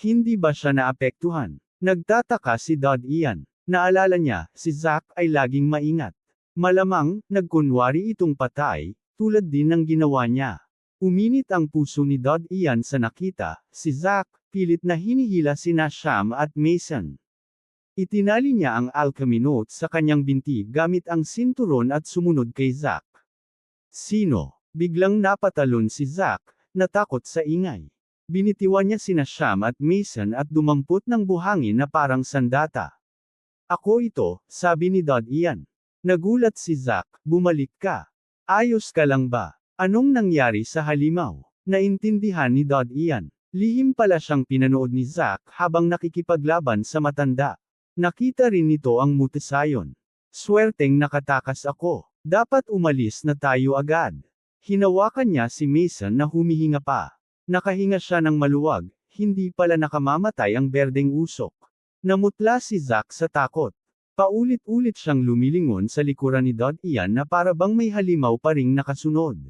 Hindi ba siya naapektuhan? Nagtataka si Dod Ian. Naalala niya, si Zack ay laging maingat. Malamang, nagkunwari itong patay, tulad din ng ginawa niya. Uminit ang puso ni Dod Ian sa nakita, si Zack, pilit na hinihila sina Sham at Mason. Itinali niya ang alchemy note sa kanyang binti gamit ang sinturon at sumunod kay Zack. Sino? Biglang napatalon si Zack, natakot sa ingay. Binitiwan niya sina Sham at Mason at dumampot ng buhangin na parang sandata. Ako ito, sabi ni Dod Ian. Nagulat si Zack, bumalik ka. Ayos ka lang ba? Anong nangyari sa halimaw? Naintindihan ni Dod Ian. Lihim pala siyang pinanood ni Zack habang nakikipaglaban sa matanda. Nakita rin nito ang mutasayon. Swerteng nakatakas ako. Dapat umalis na tayo agad. Hinawakan niya si Mason na humihinga pa. Nakahinga siya ng maluwag, hindi pala nakamamatay ang berdeng usok. Namutla si Zack sa takot. Paulit-ulit siyang lumilingon sa likuran ni Dod Ian na para bang may halimaw pa ring nakasunod.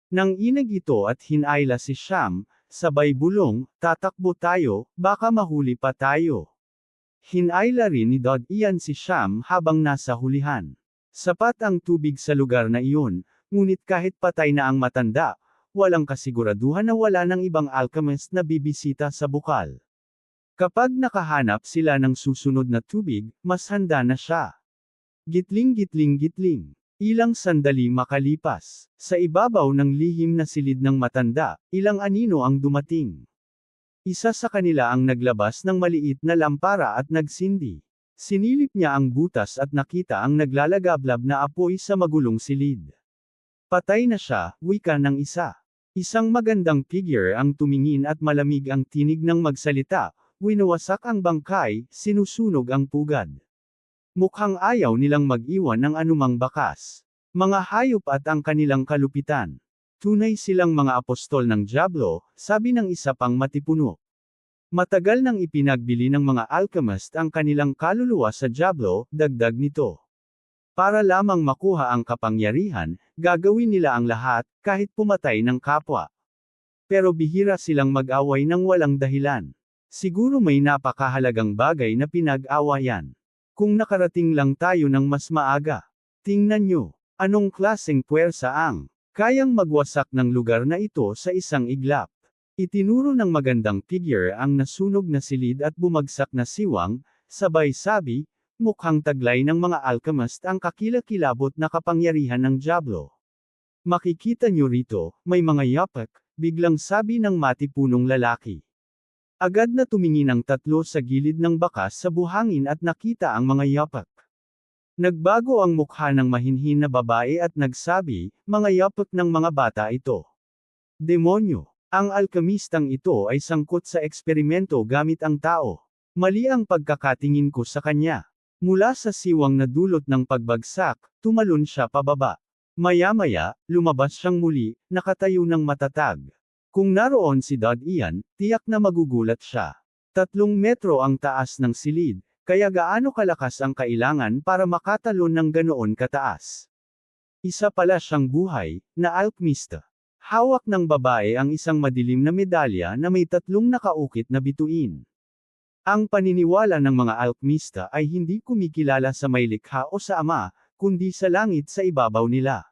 Nang inag ito at hinayla si Sham, sabay bulong, tatakbo tayo, baka mahuli pa tayo. Hinayla rin ni Dod Ian si Sham habang nasa hulihan. Sapat ang tubig sa lugar na iyon, ngunit kahit patay na ang matanda, walang kasiguraduhan na wala ng ibang alchemist na bibisita sa bukal. Kapag nakahanap sila ng susunod na tubig, mas handa na siya. Gitling-gitling-gitling. Ilang sandali makalipas. Sa ibabaw ng lihim na silid ng matanda, ilang anino ang dumating. Isa sa kanila ang naglabas ng maliit na lampara at nagsindi. Sinilip niya ang butas at nakita ang naglalagablab na apoy sa magulong silid. Patay na siya, wika ng isa. Isang magandang figure ang tumingin at malamig ang tinig ng magsalita, winawasak ang bangkay, sinusunog ang pugad. Mukhang ayaw nilang mag-iwan ng anumang bakas. Mga hayop at ang kanilang kalupitan. Tunay silang mga apostol ng dyablo, sabi ng isa pang matipuno. Matagal nang ipinagbili ng mga alchemist ang kanilang kaluluwa sa dyablo, dagdag nito. Para lamang makuha ang kapangyarihan, gagawin nila ang lahat, kahit pumatay ng kapwa. Pero bihira silang mag-away ng walang dahilan. Siguro may napakahalagang bagay na pinag-awayan. Kung nakarating lang tayo ng mas maaga. Tingnan nyo, anong klaseng puwersa ang kayang magwasak ng lugar na ito sa isang iglap. Itinuro ng magandang figure ang nasunog na silid at bumagsak na siwang, sabay sabi, mukhang taglay ng mga alchemist ang kakilakilabot na kapangyarihan ng dyablo. Makikita nyo rito, may mga yapak, biglang sabi ng matipunong lalaki. Agad na tumingin ang tatlo sa gilid ng bakas sa buhangin at nakita ang mga yapak. Nagbago ang mukha ng mahinhin na babae at nagsabi, mga yapak ng mga bata ito. Demonyo! Ang alkemistang ito ay sangkot sa eksperimento gamit ang tao. Mali ang pagkakatingin ko sa kanya. Mula sa siwang na dulot ng pagbagsak, tumalon siya pababa. Maya-maya, lumabas siyang muli, nakatayo ng matatag. Kung naroon si Dod Ian, tiyak na magugulat siya. 3 metro ang taas ng silid, kaya gaano kalakas ang kailangan para makatalon ng ganoon kataas. Isa pala siyang buhay, na alkemista. Hawak ng babae ang isang madilim na medalya na may 3 nakaukit na bituin. Ang paniniwala ng mga alkemista ay hindi kumikilala sa may likha o sa ama, kundi sa langit sa ibabaw nila.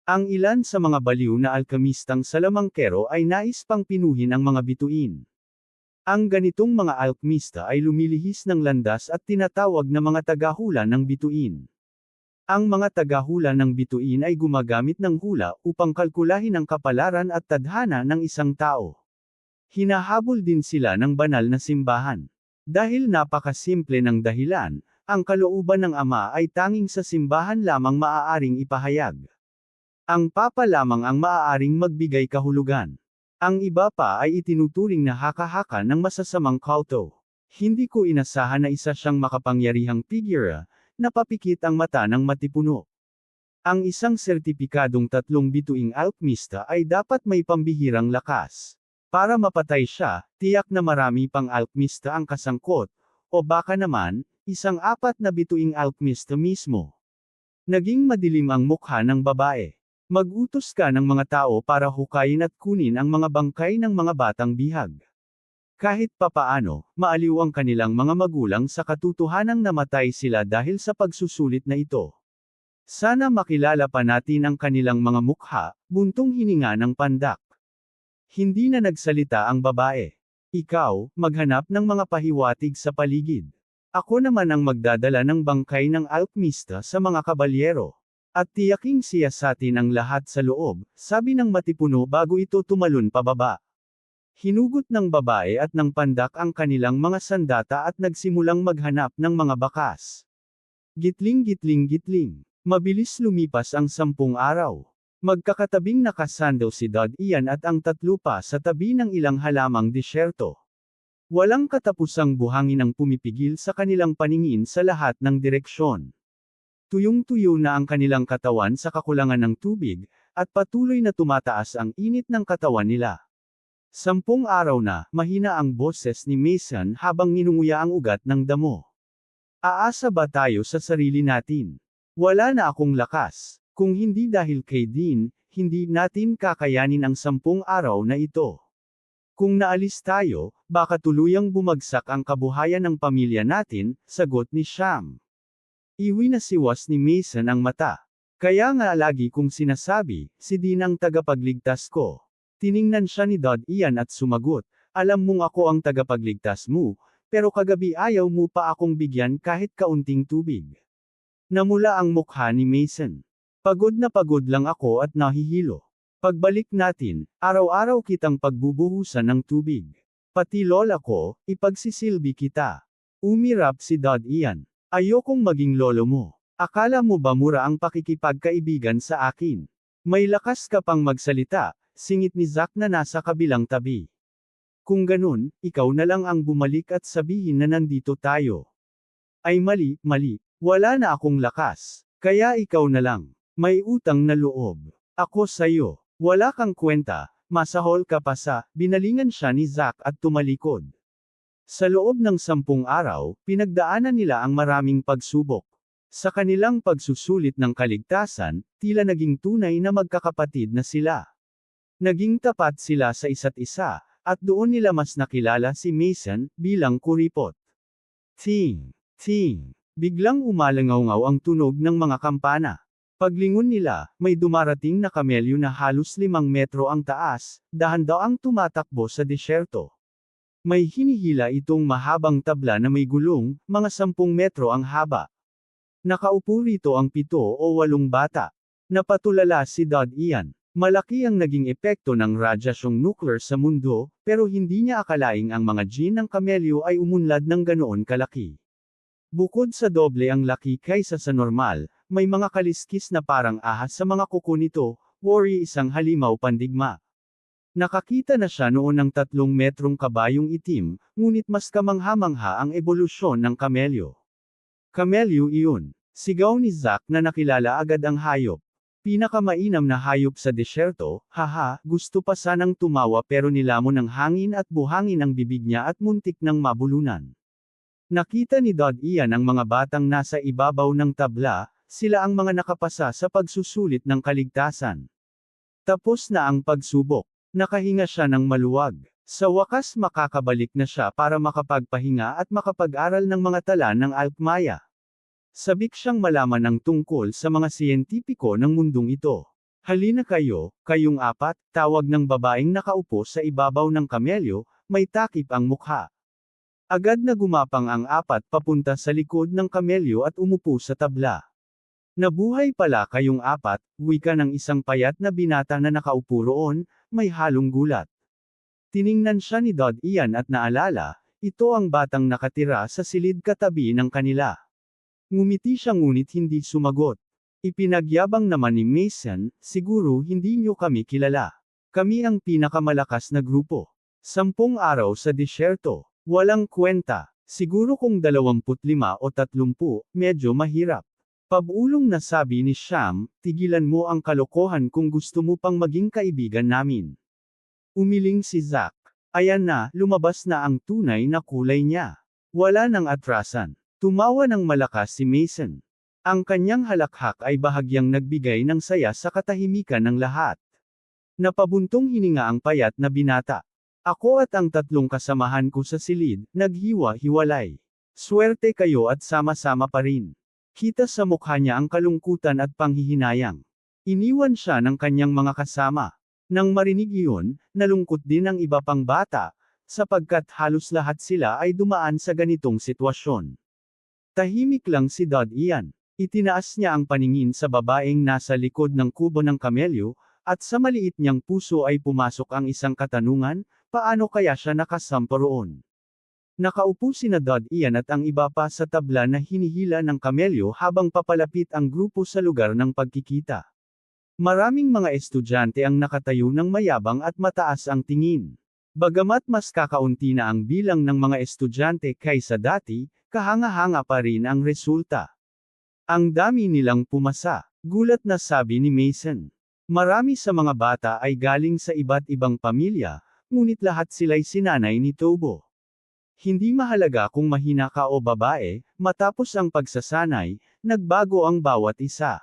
Ang ilan sa mga baliw na alkemistang salamangkero ay nais pang pinuhin ang mga bituin. Ang ganitong mga alkemista ay lumilihis ng landas at tinatawag na mga tagahula ng bituin. Ang mga tagahula ng bituin ay gumagamit ng hula upang kalkulahin ang kapalaran at tadhana ng isang tao. Hinahabol din sila ng banal na simbahan. Dahil napakasimple ng dahilan, ang kalooban ng ama ay tanging sa simbahan lamang maaaring ipahayag. Ang papa lamang ang maaaring magbigay kahulugan. Ang iba pa ay itinuturing na haka-haka ng masasamang kulto. Hindi ko inasahan na isa siyang makapangyarihang figura, napapikit ang mata ng matipuno. Ang isang sertipikadong 3 bituing alkemista ay dapat may pambihirang lakas. Para mapatay siya, tiyak na marami pang alkemista ang kasangkot, o baka naman, isang 4 na bituing alkemista mismo. Naging madilim ang mukha ng babae. Mag-utos ka ng mga tao para hukayin at kunin ang mga bangkay ng mga batang bihag. Kahit papaano, maaliw ang kanilang mga magulang sa katotohanang namatay sila dahil sa pagsusulit na ito. Sana makilala pa natin ang kanilang mga mukha, buntong hininga ng pandak. Hindi na nagsalita ang babae. Ikaw, maghanap ng mga pahiwatig sa paligid. Ako naman ang magdadala ng bangkay ng alkemista sa mga kabalyero. At tiyaking siyasatin ang lahat sa loob, sabi ng matipuno bago ito tumalon pababa. Hinugot ng babae at ng pandak ang kanilang mga sandata at nagsimulang maghanap ng mga bakas. Gitling-gitling-gitling. Mabilis lumipas ang 10 araw. Magkakatabing nakasando si Dod Ian at ang 3 pa sa tabi ng ilang halamang disyerto. Walang katapusang buhangin ang pumipigil sa kanilang paningin sa lahat ng direksyon. Tuyong-tuyo na ang kanilang katawan sa kakulangan ng tubig, at patuloy na tumataas ang init ng katawan nila. 10 araw na, mahina ang boses ni Mason habang ninunguya ang ugat ng damo. Aasa ba tayo sa sarili natin? Wala na akong lakas. Kung hindi dahil kay Dean, hindi natin kakayanin ang 10 araw na ito. Kung naalis tayo, baka tuluyang bumagsak ang kabuhayan ng pamilya natin, sagot ni Sham. Iwinasiwas ni Mason ang mata. Kaya nga lagi kong sinasabi, si Dean ang tagapagligtas ko. Tiningnan siya ni Dod Ian at sumagot, alam mong ako ang tagapagligtas mo, pero kagabi ayaw mo pa akong bigyan kahit kaunting tubig. Namula ang mukha ni Mason. Pagod na pagod lang ako at nahihilo. Pagbalik natin, araw-araw kitang pagbubuhusan ng tubig. Pati lola ko, ipagsisilbi kita. Umirap si Dod Ian. Ayokong maging lolo mo. Akala mo ba mura ang pakikipagkaibigan sa akin? May lakas ka pang magsalita, singit ni Zack na nasa kabilang tabi. Kung ganun, ikaw na lang ang bumalik at sabihin na nandito tayo. Ay mali, mali. Wala na akong lakas. Kaya ikaw na lang. May utang na loob. Ako sa'yo. Wala kang kwenta, masahol ka pa sa, binalingan siya ni Zack at tumalikod. Sa loob ng 10 araw, pinagdaanan nila ang maraming pagsubok. Sa kanilang pagsusulit ng kaligtasan, tila naging tunay na magkakapatid na sila. Naging tapat sila sa isa't isa, at doon nila mas nakilala si Mason bilang kuripot. Ting! Ting! Biglang umalangaw-ngaw ang tunog ng mga kampana. Paglingon nila, may dumarating na kamelyo na halos 5 metro ang taas, dahan-daang tumatakbo sa disyerto. May hinihila itong mahabang tabla na may gulong, mga 10 metro ang haba. Nakaupo rito ang 7 o 8 bata. Napatulala si Dad Ian. Malaki ang naging epekto ng radyasyong nuclear sa mundo, pero hindi niya akalaing ang mga gene ng kamelyo ay umunlad ng ganoon kalaki. Bukod sa doble ang laki kaysa sa normal, may mga kaliskis na parang ahas sa mga kuko nito, worry isang halimaw pandigma. Nakakita na siya noon ng 3 metrong kabayong itim, ngunit mas kamangha-mangha ang ebolusyon ng kamelyo. Kamelyo iyon. Sigaw ni Zack na nakilala agad ang hayop. Pinakamainam na hayop sa disyerto, haha, gusto pa sanang tumawa pero nilamon ng hangin at buhangin ang bibig niya at muntik ng mabulunan. Nakita ni Dad Ian ang mga batang nasa ibabaw ng tabla, sila ang mga nakapasa sa pagsusulit ng kaligtasan. Tapos na ang pagsubok. Nakahinga siya ng maluwag. Sa wakas makakabalik na siya para makapagpahinga at makapag-aral ng mga tala ng Alkmaya. Sabik siyang malaman ang tungkol sa mga siyentipiko ng mundong ito. Halina kayo, kayong 4, tawag ng babaeng nakaupo sa ibabaw ng kamelyo, may takip ang mukha. Agad na gumapang ang 4 papunta sa likod ng kamelyo at umupo sa tabla. Nabuhay pala kayong 4, wika ng isang payat na binata na nakaupo roon, may halong gulat. Tiningnan siya ni Dad Ian at naalala, ito ang batang nakatira sa silid katabi ng kanila. Ngumiti siya ngunit hindi sumagot. Ipinagyabang naman ni Mason, siguro hindi niyo kami kilala. Kami ang pinakamalakas na grupo. 10 araw sa disyerto. Walang kwenta. Siguro kung 25 o 30, medyo mahirap. Pabulong na sabi ni Sham, tigilan mo ang kalokohan kung gusto mo pang maging kaibigan namin. Umiling si Zack. Ayan na, lumabas na ang tunay na kulay niya. Wala nang atrasan. Tumawa ng malakas si Mason. Ang kanyang halakhak ay bahagyang nagbigay ng saya sa katahimikan ng lahat. Napabuntong hininga ang payat na binata. Ako at ang 3 kasamahan ko sa silid, naghiwa-hiwalay. Swerte kayo at sama-sama pa rin. Kita sa mukha niya ang kalungkutan at panghihinayang. Iniwan siya ng kanyang mga kasama. Nang marinig iyon, nalungkot din ang iba pang bata, sapagkat halos lahat sila ay dumaan sa ganitong sitwasyon. Tahimik lang si Dad Ian. Itinaas niya ang paningin sa babaeng nasa likod ng kubo ng kamelyo, at sa maliit niyang puso ay pumasok ang isang katanungan, paano kaya siya nakasampa roon? Nakaupo sina Dad Ian at ang iba pa sa tabla na hinihila ng kamelyo habang papalapit ang grupo sa lugar ng pagkikita. Maraming mga estudyante ang nakatayo ng mayabang at mataas ang tingin. Bagamat mas kakaunti na ang bilang ng mga estudyante kaysa dati, kahanga-hanga pa rin ang resulta. Ang dami nilang pumasa. Gulat na sabi ni Mason. Marami sa mga bata ay galing sa iba't ibang pamilya, ngunit lahat sila'y sinanay ni Tobo. Hindi mahalaga kung mahina ka o babae, matapos ang pagsasanay, nagbago ang bawat isa.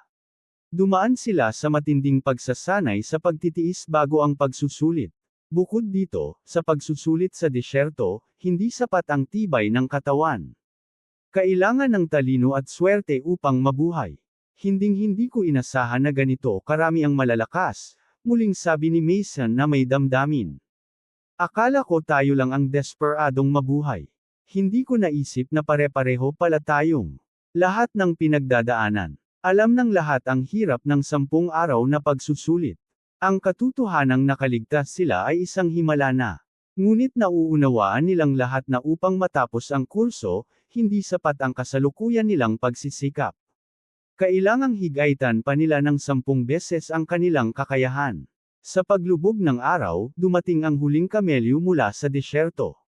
Dumaan sila sa matinding pagsasanay sa pagtitiis bago ang pagsusulit. Bukod dito, sa pagsusulit sa disyerto, hindi sapat ang tibay ng katawan. Kailangan ng talino at swerte upang mabuhay. Hinding-hindi ko inasahan na ganito karami ang malalakas, muling sabi ni Mason na may damdamin. Akala ko tayo lang ang desperadong mabuhay. Hindi ko naisip na pare-pareho pala tayong lahat ng pinagdadaanan. Alam ng lahat ang hirap ng 10 araw na pagsusulit. Ang katotohanang nakaligtas sila ay isang himala na. Ngunit nauunawaan nilang lahat na upang matapos ang kurso, hindi sapat ang kasalukuyan nilang pagsisikap. Kailangang higaitan pa nila ng 10 beses ang kanilang kakayahan. Sa paglubog ng araw, dumating ang huling kamelyo mula sa disyerto.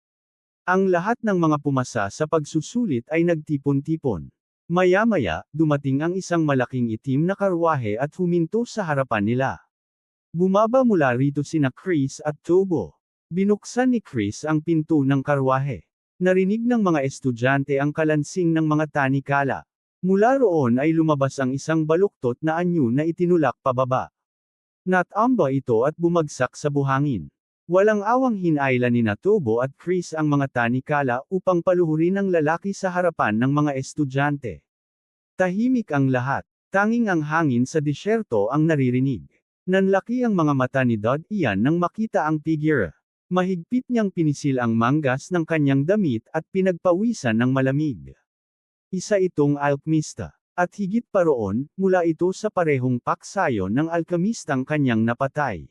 Ang lahat ng mga pumasa sa pagsusulit ay nagtipon-tipon. Maya-maya, dumating ang isang malaking itim na karwahe at huminto sa harapan nila. Bumaba mula rito sina Chris at Tobo. Binuksan ni Chris ang pinto ng karwahe. Narinig ng mga estudyante ang kalansing ng mga tanikala. Mula roon ay lumabas ang isang baluktot na anyo na itinulak pababa. Natamba ito at bumagsak sa buhangin. Walang awang hinailan ni Tobo at Chris ang mga tanikala upang paluhurin ang lalaki sa harapan ng mga estudyante. Tahimik ang lahat. Tanging ang hangin sa disyerto ang naririnig. Nanlaki ang mga mata ni Dod Ian nang makita ang figure. Mahigpit niyang pinisil ang manggas ng kanyang damit at pinagpawisan ng malamig. Isa itong alkmista. At higit pa roon, mula ito sa parehong paksayon ng alkemistang kanyang napatay.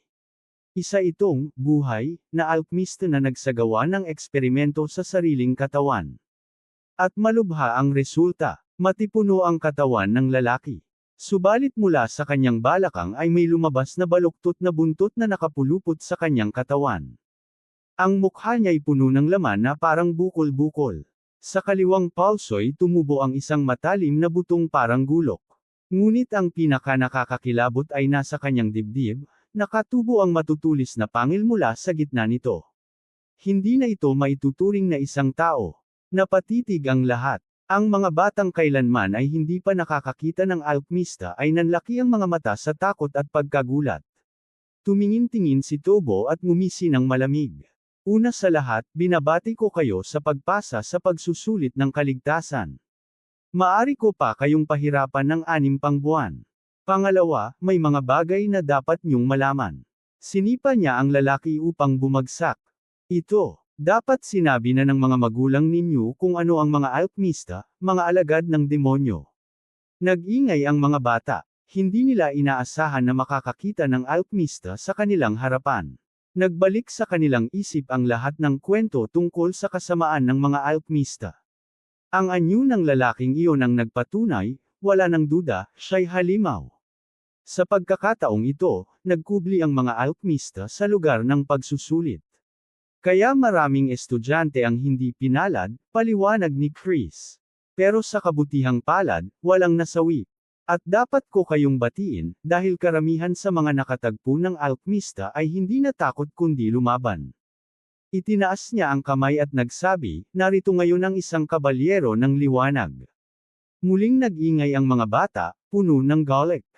Isa itong, buhay, na alkmista na nagsagawa ng eksperimento sa sariling katawan. At malubha ang resulta, matipuno ang katawan ng lalaki. Subalit mula sa kanyang balakang ay may lumabas na baluktot na buntot na nakapulupot sa kanyang katawan. Ang mukha niya'y puno ng laman na parang bukol-bukol. Sa kaliwang palso'y tumubo ang isang matalim na butong parang gulok. Ngunit ang pinaka-nakakakilabot ay nasa kanyang dibdib, nakatubo ang matutulis na pangil mula sa gitna nito. Hindi na ito maituturing na isang tao. Napatitig ang lahat. Ang mga batang kailanman ay hindi pa nakakakita ng alkmista ay nanlaki ang mga mata sa takot at pagkagulat. Tumingin-tingin si Tobo at ngumisi ng malamig. Una sa lahat, binabati ko kayo sa pagpasa sa pagsusulit ng kaligtasan. Maari ko pa kayong pahirapan ng 6 pang buwan. Pangalawa, may mga bagay na dapat niyong malaman. Sinipa niya ang lalaki upang bumagsak. Ito, dapat sinabi na ng mga magulang ninyo kung ano ang mga alkmista, mga alagad ng demonyo. Nag-ingay ang mga bata. Hindi nila inaasahan na makakakita ng alkmista sa kanilang harapan. Nagbalik sa kanilang isip ang lahat ng kwento tungkol sa kasamaan ng mga alkmista. Ang anyo ng lalaking iyon ang nagpatunay, wala nang duda, siya'y halimaw. Sa pagkakataong ito, nagkubli ang mga alkmista sa lugar ng pagsusulit. Kaya maraming estudyante ang hindi pinalad, paliwanag ni Chris. Pero sa kabutihang palad, walang nasawi. At dapat ko kayong batiin, dahil karamihan sa mga nakatagpo ng alkmista ay hindi natakot kundi lumaban. Itinaas niya ang kamay at nagsabi, narito ngayon ang isang kabalyero ng liwanag. Muling nag-ingay ang mga bata, puno ng galit.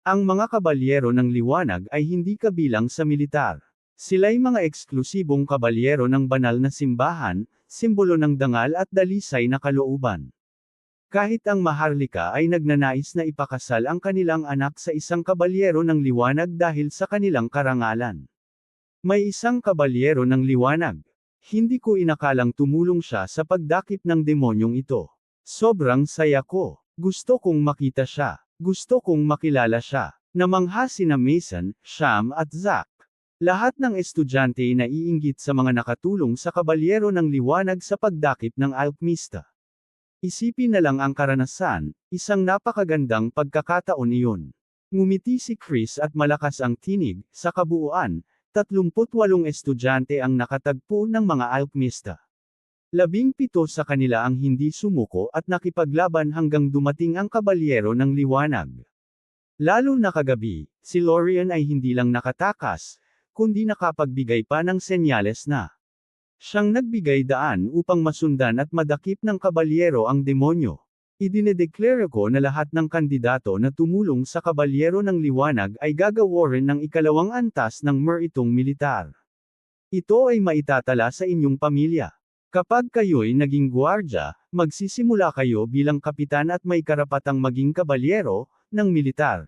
Ang mga kabalyero ng liwanag ay hindi kabilang sa militar. Sila'y mga eksklusibong kabalyero ng banal na simbahan, simbolo ng dangal at dalisay na kalooban. Kahit ang Maharlika ay nagnanais na ipakasal ang kanilang anak sa isang kabalyero ng liwanag dahil sa kanilang karangalan. May isang kabalyero ng liwanag. Hindi ko inakalang tumulong siya sa pagdakip ng demonyong ito. Sobrang saya ko. Gusto kong makita siya. Gusto kong makilala siya. Namangha sina Mason, Sham at Zack. Lahat ng estudyante ay naiinggit sa mga nakatulong sa kabalyero ng liwanag sa pagdakip ng alkmista. Isipin na lang ang karanasan, isang napakagandang pagkakataon iyon. Ngumiti si Chris at malakas ang tinig, sa kabuuan, 38 estudyante ang nakatagpo ng mga alkmista. 17 sa kanila ang hindi sumuko at nakipaglaban hanggang dumating ang kabalyero ng liwanag. Lalo na kagabi, si Lorian ay hindi lang nakatakas, kundi nakapagbigay pa ng senyales na siyang nagbigay daan upang masundan at madakip ng kabalyero ang demonyo. Idinedeklara ko na lahat ng kandidato na tumulong sa kabalyero ng liwanag ay gagawarin ng ikalawang antas ng meritong militar. Ito ay maitatala sa inyong pamilya. Kapag kayo'y naging gwardya, magsisimula kayo bilang kapitan at may karapatang maging kabalyero ng militar.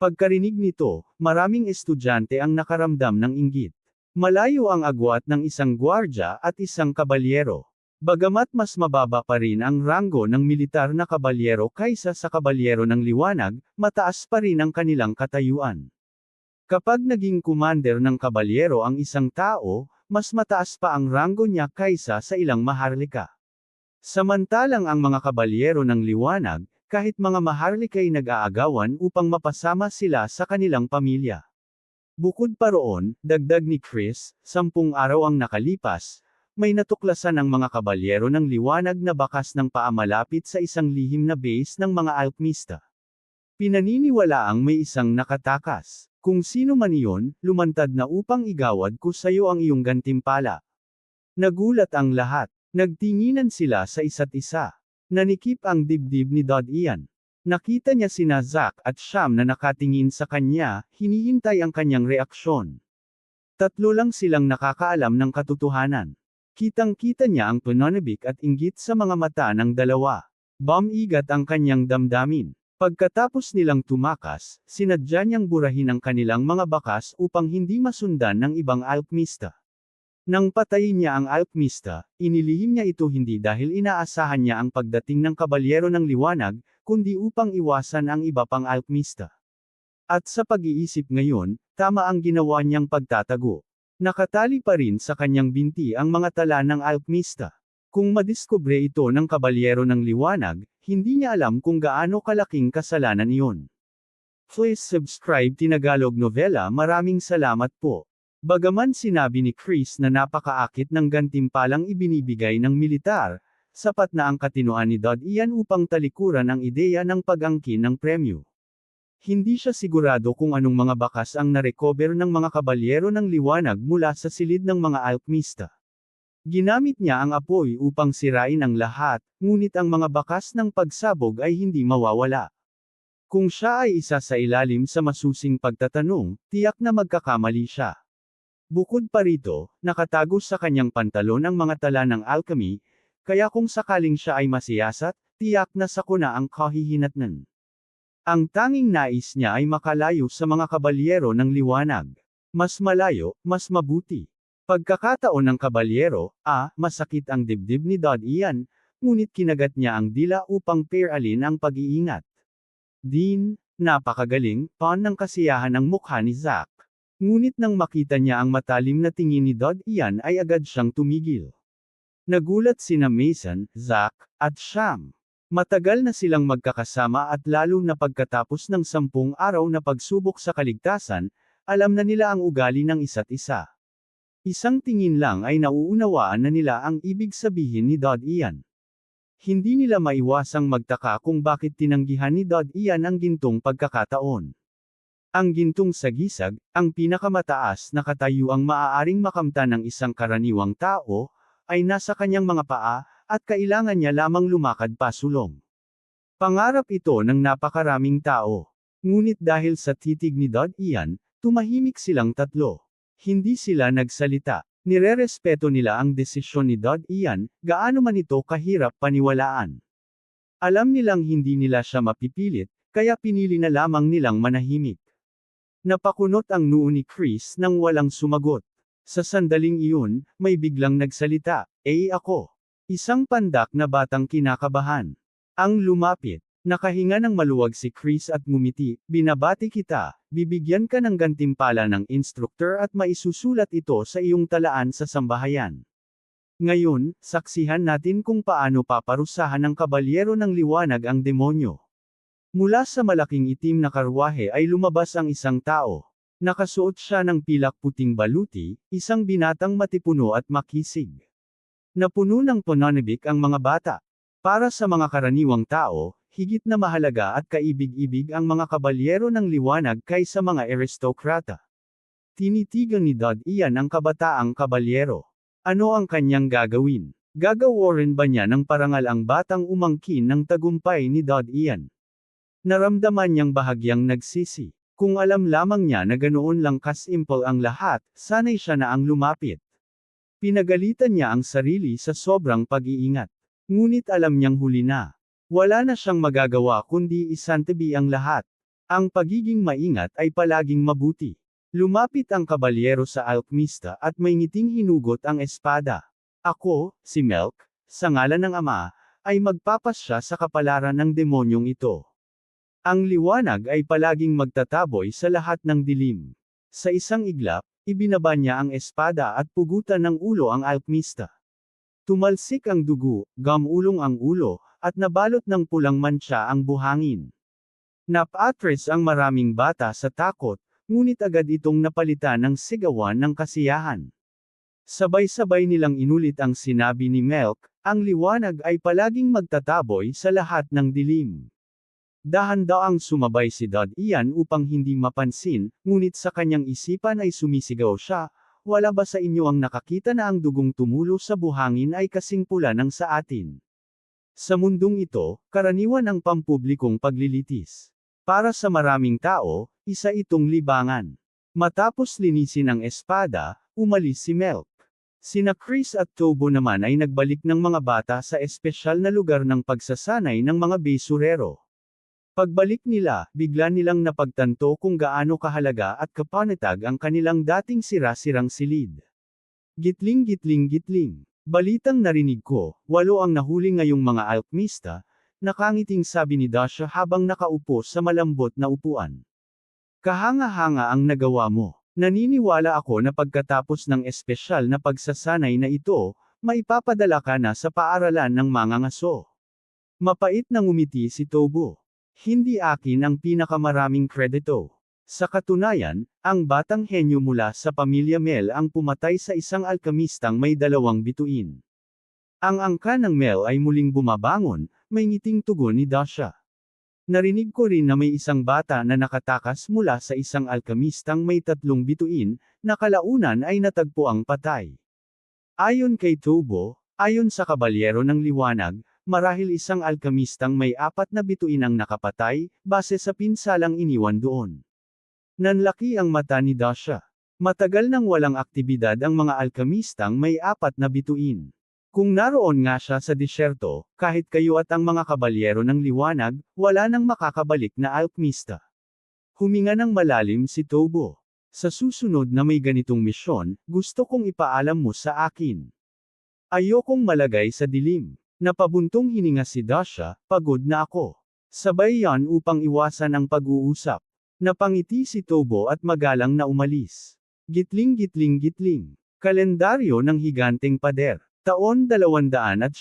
Pagkarinig nito, maraming estudyante ang nakaramdam ng inggit. Malayo ang agwat ng isang gwardya at isang kabalyero. Bagamat mas mababa pa rin ang ranggo ng militar na kabalyero kaysa sa kabalyero ng liwanag, mataas pa rin ang kanilang katayuan. Kapag naging commander ng kabalyero ang isang tao, mas mataas pa ang ranggo niya kaysa sa ilang maharlika. Samantalang ang mga kabalyero ng liwanag, kahit mga maharlikay nag-aagawan upang mapasama sila sa kanilang pamilya. Bukod pa roon, dagdag ni Chris, 10 araw ang nakalipas, may natuklasan ang mga kabalyero ng liwanag na bakas ng paa malapit sa isang lihim na base ng mga alkmista. Pinaniniwalaang may isang nakatakas. Kung sino man iyon, lumantad na upang igawad ko sa iyo ang iyong gantimpala. Nagulat ang lahat. Nagtinginan sila sa isa't isa. Nanikip ang dibdib ni Dod Ian. Nakita niya sina Zack at Sham na nakatingin sa kanya, hinihintay ang kanyang reaksyon. Tatlo lang silang nakakaalam ng katotohanan. Kitang-kita niya ang pananabik at inggit sa mga mata ng dalawa. Bumigat ang kanyang damdamin. Pagkatapos nilang tumakas, sinadya niyang burahin ang kanilang mga bakas upang hindi masundan ng ibang alkmista. Nang patayin niya ang alkmista, inilihim niya ito hindi dahil inaasahan niya ang pagdating ng kabalyero ng liwanag, kundi upang iwasan ang iba pang alkmista. At sa pag-iisip ngayon, tama ang ginawa niyang pagtatago. Nakatali pa rin sa kanyang binti ang mga tala ng alkmista. Kung madiskubre ito ng kabalyero ng liwanag, hindi niya alam kung gaano kalaking kasalanan iyon. Please subscribe Tinagalog Novela. Maraming salamat po. Bagaman sinabi ni Chris na napakaakit ng gantimpalang ibinibigay ng militar, sapat na ang katinoan ni Dod Ian upang talikuran ang ideya ng pag-angkin ng premyo. Hindi siya sigurado kung anong mga bakas ang narecover ng mga kabalyero ng liwanag mula sa silid ng mga alkmista. Ginamit niya ang apoy upang sirain ang lahat, ngunit ang mga bakas ng pagsabog ay hindi mawawala. Kung siya ay isa sa ilalim sa masusing pagtatanong, tiyak na magkakamali siya. Bukod pa rito, nakatago sa kanyang pantalon ang mga tala ng alchemy, kaya kung sakaling siya ay masiyasat, tiyak na sakuna ang kahihinatnan. Ang tanging nais niya ay makalayo sa mga kabalyero ng liwanag. Mas malayo, mas mabuti. Pagkakataon ng kabalyero, masakit ang dibdib ni Dod Ian, ngunit kinagat niya ang dila upang pairalin ang pag-iingat. Dean, napakagaling, ng kasiyahan ang mukha ni Zack. Ngunit nang makita niya ang matalim na tingin ni Dod Ian ay agad siyang tumigil. Nagulat sina Mason, Zack, at Sham. Matagal na silang magkakasama at lalo na pagkatapos ng 10 araw na pagsubok sa kaligtasan, alam na nila ang ugali ng isa't isa. Isang tingin lang ay nauunawaan na nila ang ibig sabihin ni Dod Ian. Hindi nila maiwasang magtaka kung bakit tinanggihan ni Dod Ian ang gintong pagkakataon. Ang gintong sagisag, ang pinakamataas na katayuang maaaring makamtan ng isang karaniwang tao, ay nasa kanyang mga paa, at kailangan niya lamang lumakad pasulong. Pangarap ito ng napakaraming tao. Ngunit dahil sa titig ni Dod Ian, tumahimik silang tatlo. Hindi sila nagsalita. Nirerespeto nila ang desisyon ni Dod Ian, gaano man ito kahirap paniwalaan. Alam nilang hindi nila siya mapipilit, kaya pinili na lamang nilang manahimik. Napakunot ang noo ni Chris nang walang sumagot. Sa sandaling iyon, may biglang nagsalita, ako. Isang pandak na batang kinakabahan. Ang lumapit. Nakahinga ng maluwag si Chris at ngumiti, binabati kita, bibigyan ka ng gantimpala ng instructor at maisusulat ito sa iyong talaan sa sambahayan. Ngayon, saksihan natin kung paano paparusahan ng kabalyero ng liwanag ang demonyo. Mula sa malaking itim na karwahe ay lumabas ang isang tao. Nakasuot siya ng pilak puting baluti, isang binatang matipuno at makisig. Napuno ng pananabik ang mga bata. Para sa mga karaniwang tao, higit na mahalaga at kaibig-ibig ang mga kabalyero ng liwanag kaysa mga aristokrata. Tinitigan ni Dod Ian ang kabataang kabalyero. Ano ang kanyang gagawin? Gagawarin ba niya ng parangal ang batang umangkin ng tagumpay ni Dod Ian? Naramdaman niyang bahagyang nagsisi. Kung alam lamang niya na ganoon lang kasimple ang lahat, sanay siya na ang lumapit. Pinagalitan niya ang sarili sa sobrang pag-iingat. Ngunit alam niyang huli na. Wala na siyang magagawa kundi isantabi ang lahat. Ang pagiging maingat ay palaging mabuti. Lumapit ang kabalyero sa alkmista at may ngiting hinugot ang espada. Ako, si Melk, sa ngalan ng Ama, ay magpapasya sa kapalaran ng demonyong ito. Ang liwanag ay palaging magtataboy sa lahat ng dilim. Sa isang iglap, ibinaba niya ang espada at pugutan ng ulo ang alkmista. Tumalsik ang dugo, gamulong ang ulo, at nabalot ng pulang mantsa ang buhangin. Napatras ang maraming bata sa takot, ngunit agad itong napalitan ng sigawan ng kasiyahan. Sabay-sabay nilang inulit ang sinabi ni Milk, ang liwanag ay palaging magtataboy sa lahat ng dilim. Dahan-daang sumabay si Dad Ian upang hindi mapansin, ngunit sa kanyang isipan ay sumisigaw siya, wala ba sa inyo ang nakakita na ang dugong tumulo sa buhangin ay kasing pula ng sa atin? Sa mundong ito, karaniwan ang pampublikong paglilitis. Para sa maraming tao, isa itong libangan. Matapos linisin ang espada, umalis si Milk. Sina Chris at Tobo naman ay nagbalik ng mga bata sa espesyal na lugar ng pagsasanay ng mga besurero. Pagbalik nila, bigla nilang napagtanto kung gaano kahalaga at kapanatag ang kanilang dating sira-sirang silid. Gitling gitling gitling. Balitang narinig ko, 8 ang nahuli ngayong mga alkmista, nakangiting sabi ni Dasha habang nakaupo sa malambot na upuan. Kahanga-hanga ang nagawa mo. Naniniwala ako na pagkatapos ng espesyal na pagsasanay na ito, maipapadala ka na sa paaralan ng mga ngaso. Mapait na ngumiti si Tobo. Hindi akin ang pinakamaraming kredito. Sa katunayan, ang batang henyo mula sa pamilya Mel ang pumatay sa isang alkamistang may 2 bituin. Ang angka ng Mel ay muling bumabangon, may ngiting tugon ni Dasha. Narinig ko rin na may isang bata na nakatakas mula sa isang alkamistang may 3 bituin, na kalaunan ay natagpo ang patay. Ayon kay Tobo, ayon sa kabalyero ng liwanag, marahil isang alkamistang may 4 na bituin ang nakapatay, base sa pinsalang iniwan doon. Nanlaki ang mata ni Dasha. Matagal nang walang aktibidad ang mga alkamistang may 4 na bituin. Kung naroon nga siya sa disyerto, kahit kayo at ang mga kabalyero ng liwanag, wala nang makakabalik na alkmista. Huminga ng malalim si Tobo. Sa susunod na may ganitong misyon, gusto kong ipaalam mo sa akin. Ayokong malagay sa dilim. Napabuntong hininga si Dasha, pagod na ako. Sabay yan upang iwasan ang pag-uusap. Napangiti si Tobo at magalang na umalis. Gitling gitling gitling. Kalendaryo ng higanteng pader. Taon 271.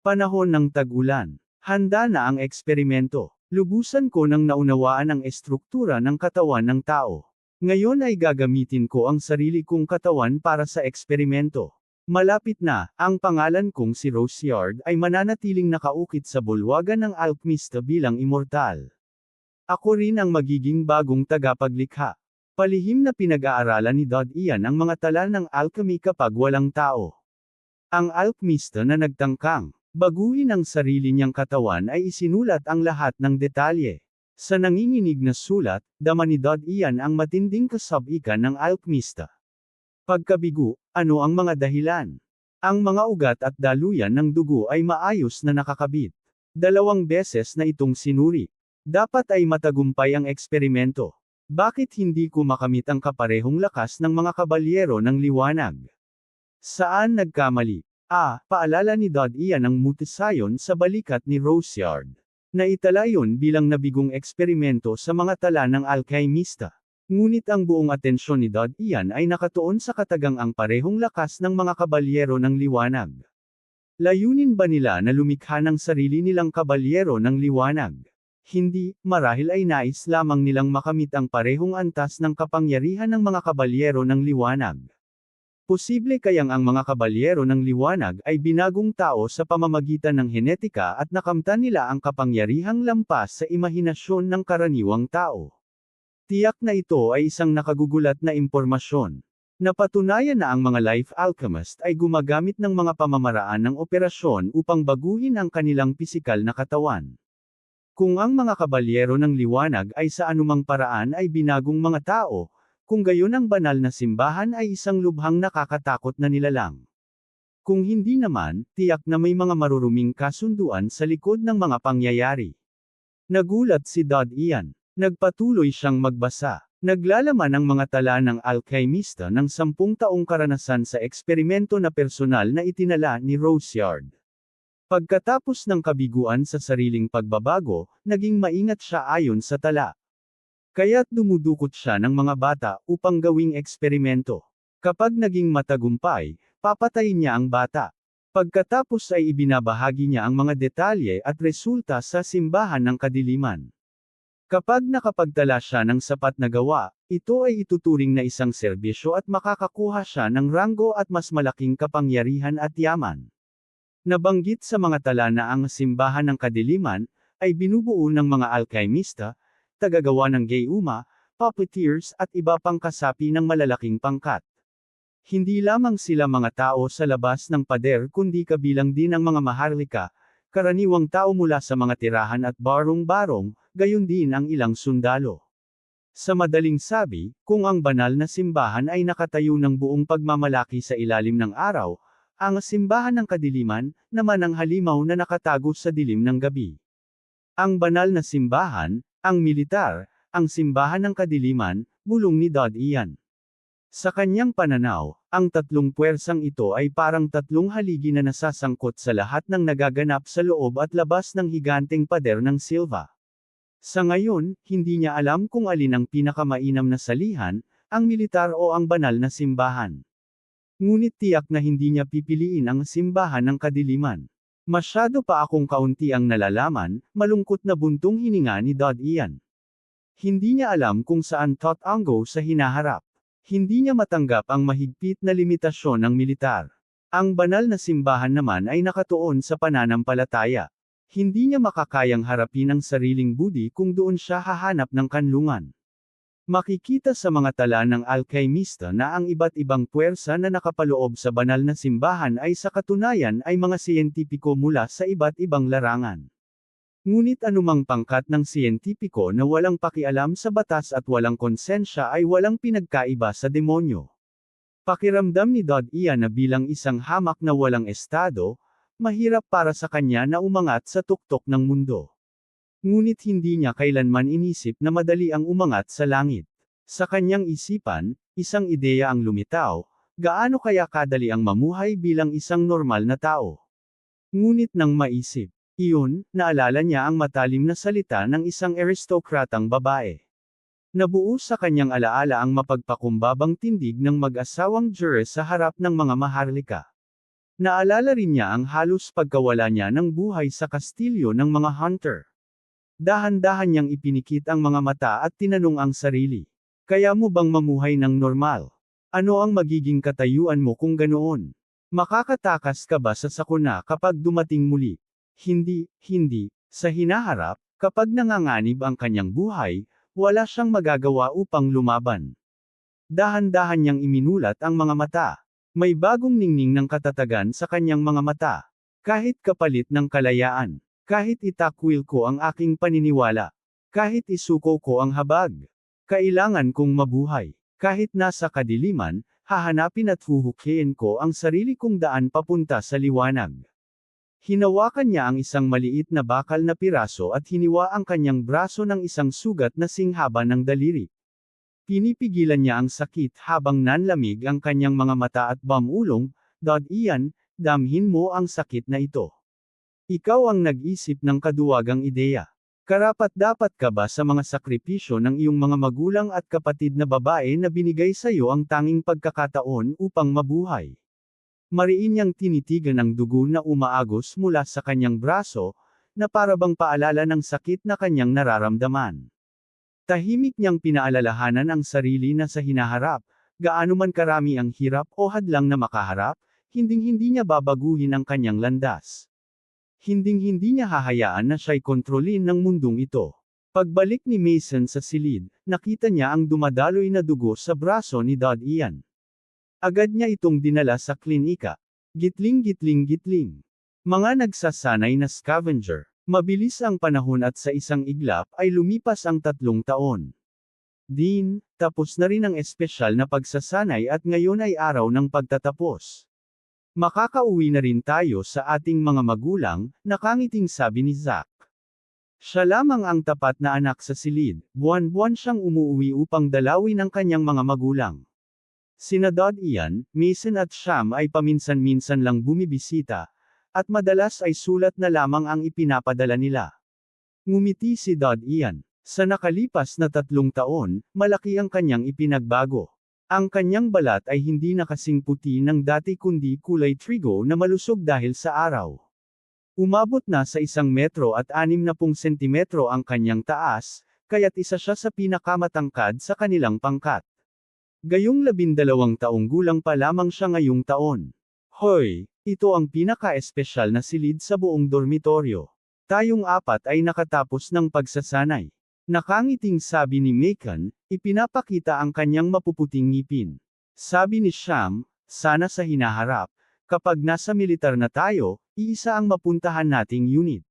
Panahon ng tag-ulan. Handa na ang eksperimento. Lubusan ko nang naunawaan ang estruktura ng katawan ng tao. Ngayon ay gagamitin ko ang sarili kong katawan para sa eksperimento. Malapit na, ang pangalan kong si Roseyard ay mananatiling nakaukit sa bulwagan ng alkmista bilang immortal. Ako rin ang magiging bagong tagapaglikha. Palihim na pinag-aaralan ni Dad Ian ang mga tala ng alchemy kapag walang tao. Ang alkmista na nagtangkang baguhin ang sarili niyang katawan ay isinulat ang lahat ng detalye. Sa nanginginig na sulat, dama ni Dad Ian ang matinding kasabikan ng alkmista. Pagkabigo, ano ang mga dahilan? Ang mga ugat at daluyan ng dugo ay maayos na nakakabit. 2 beses na itong sinuri. Dapat ay matagumpay ang eksperimento. Bakit hindi ko makamit ang kaparehong lakas ng mga kabalyero ng liwanag? Saan nagkamali? Paalala ni Dad Ian ang mutisayon sa balikat ni Roseyard. Naitala yun bilang nabigong eksperimento sa mga tala ng alkemista. Ngunit ang buong atensyon ni Dad Ian ay nakatuon sa katagang-ang parehong lakas ng mga kabalyero ng liwanag. Layunin ba nila na lumikha ng sarili nilang kabalyero ng liwanag? Hindi, marahil ay nais lamang nilang makamit ang parehong antas ng kapangyarihan ng mga kabalyero ng liwanag. Posible kayang ang mga kabalyero ng liwanag ay binagong tao sa pamamagitan ng henetika at nakamtan nila ang kapangyarihang lampas sa imahinasyon ng karaniwang tao. Tiyak na ito ay isang nakagugulat na impormasyon. Napatunayan na ang mga life alchemist ay gumagamit ng mga pamamaraan ng operasyon upang baguhin ang kanilang pisikal na katawan. Kung ang mga kabalyero ng liwanag ay sa anumang paraan ay binagong mga tao, kung gayon ang banal na simbahan ay isang lubhang nakakatakot na nilalang. Kung hindi naman, tiyak na may mga maruruming kasunduan sa likod ng mga pangyayari. Nagulat si Dad Ian. Nagpatuloy siyang magbasa. Naglalaman ang mga tala ng alkemista ng 10 taong karanasan sa eksperimento na personal na itinala ni Roseyard. Pagkatapos ng kabiguan sa sariling pagbabago, naging maingat siya ayon sa tala. Kaya't dumudukot siya ng mga bata upang gawing eksperimento. Kapag naging matagumpay, papatayin niya ang bata. Pagkatapos ay ibinabahagi niya ang mga detalye at resulta sa simbahan ng kadiliman. Kapag nakapagtala siya ng sapat na gawa, ito ay ituturing na isang serbisyo at makakakuha siya ng ranggo at mas malaking kapangyarihan at yaman. Nabanggit sa mga tala na ang simbahan ng kadiliman ay binubuo ng mga alkemista, tagagawa ng gayuma, puppeteers at iba pang kasapi ng malalaking pangkat. Hindi lamang sila mga tao sa labas ng pader kundi kabilang din ang mga maharlika, karaniwang tao mula sa mga tirahan at barong-barong, gayon din ang ilang sundalo. Sa madaling sabi, kung ang banal na simbahan ay nakatayo ng buong pagmamalaki sa ilalim ng araw, ang simbahan ng kadiliman, naman ang halimaw na nakatago sa dilim ng gabi. Ang banal na simbahan, ang militar, ang simbahan ng kadiliman, bulong ni Dodd Ian. Sa kanyang pananaw, ang tatlong puwersang ito ay parang tatlong haligi na nasasangkot sa lahat ng nagaganap sa loob at labas ng higanteng pader ng Silva. Sa ngayon, hindi niya alam kung alin ang pinakamainam na salihan, ang militar o ang banal na simbahan. Ngunit tiyak na hindi niya pipiliin ang simbahan ng kadiliman. Masyado pa akong kaunti ang nalalaman, malungkot na buntong hininga ni Dodd Ian. Hindi niya alam kung saan tatango sa hinaharap. Hindi niya matanggap ang mahigpit na limitasyon ng militar. Ang banal na simbahan naman ay nakatuon sa pananampalataya. Hindi niya makakayang harapin ang sariling budi kung doon siya hahanap ng kanlungan. Makikita sa mga tala ng alkemista na ang iba't ibang puwersa na nakapaloob sa banal na simbahan ay sa katunayan ay mga siyentipiko mula sa iba't ibang larangan. Ngunit anumang pangkat ng siyentipiko na walang pakialam sa batas at walang konsensya ay walang pinagkaiba sa demonyo. Pakiramdam ni Dodd Ian na bilang isang hamak na walang estado, mahirap para sa kanya na umangat sa tuktok ng mundo. Ngunit hindi niya kailanman inisip na madali ang umangat sa langit. Sa kanyang isipan, isang ideya ang lumitaw, gaano kaya kadali ang mamuhay bilang isang normal na tao. Ngunit nang maisip, iyon, naalala niya ang matalim na salita ng isang aristokratang babae. Nabuo sa kanyang alaala ang mapagpakumbabang tindig ng mag-asawang Juris sa harap ng mga maharlika. Naalala rin niya ang halos pagkawala niya ng buhay sa kastilyo ng mga hunter. Dahan-dahan niyang ipinikit ang mga mata at tinanong ang sarili. Kaya mo bang mamuhay ng normal? Ano ang magiging katayuan mo kung ganoon? Makakatakas ka ba sa sakuna kapag dumating muli? Hindi. Sa hinaharap, kapag nanganganib ang kanyang buhay, wala siyang magagawa upang lumaban. Dahan-dahan niyang iminulat ang mga mata. May bagong ningning ng katatagan sa kanyang mga mata. Kahit kapalit ng kalayaan. Kahit itakwil ko ang aking paniniwala. Kahit isuko ko ang habag. Kailangan kong mabuhay. Kahit nasa kadiliman, hahanapin at huhukiin ko ang sarili kong daan papunta sa liwanag. Hinawakan niya ang isang maliit na bakal na piraso at hiniwa ang kanyang braso ng isang sugat na singhaba ng daliri. Pinipigilan niya ang sakit habang nanlamig ang kanyang mga mata at bamulong, Dodd Ian, damhin mo ang sakit na ito. Ikaw ang nag-isip ng kaduwagang ideya. Karapat-dapat ka ba sa mga sakripisyo ng iyong mga magulang at kapatid na babae na binigay sa iyo ang tanging pagkakataon upang mabuhay? Mariin niyang tinitigan ang dugo na umaagos mula sa kanyang braso, na parabang paalala ng sakit na kanyang nararamdaman. Tahimik niyang pinaalalahanan ang sarili na sa hinaharap, gaano man karami ang hirap o hadlang na makaharap, hinding-hindi niya babaguhin ang kanyang landas. Hinding-hindi niya hahayaan na siya'y kontrolin ng mundong ito. Pagbalik ni Mason sa silid, nakita niya ang dumadaloy na dugo sa braso ni Dodd Ian. Agad niya itong dinala sa klinika. Gitling. Mga nagsasanay na scavenger. Mabilis ang panahon at sa isang iglap ay lumipas ang 3 taon. Tapos na rin ang espesyal na pagsasanay at ngayon ay araw ng pagtatapos. Makakauwi na rin tayo sa ating mga magulang, nakangiting sabi ni Zack. Siya lamang ang tapat na anak sa silid, buwan-buwan siyang umuuwi upang dalawin ang kanyang mga magulang. Sina Dodd Ian, Mason at Sham ay paminsan-minsan lang bumibisita, at madalas ay sulat na lamang ang ipinapadala nila. Ngumiti si Dodd Ian. Sa nakalipas na 3 taon, malaki ang kanyang ipinagbago. Ang kanyang balat ay hindi na kasing puti ng dati kundi kulay trigo na malusog dahil sa araw. Umabot na sa 1 metro at 60 sentimetro ang kanyang taas, kaya't isa siya sa pinakamatangkad sa kanilang pangkat. Gayong 12 taong gulang pa lamang siya ngayong taon. Hoy, ito ang pinaka-espesyal na silid sa buong dormitoryo. Tayong apat ay nakatapos ng pagsasanay. Nakangiting sabi ni Macon, ipinapakita ang kanyang mapuputing ngipin. Sabi ni Sham, sana sa hinaharap, kapag nasa militar na tayo, iisa ang mapuntahan nating unit.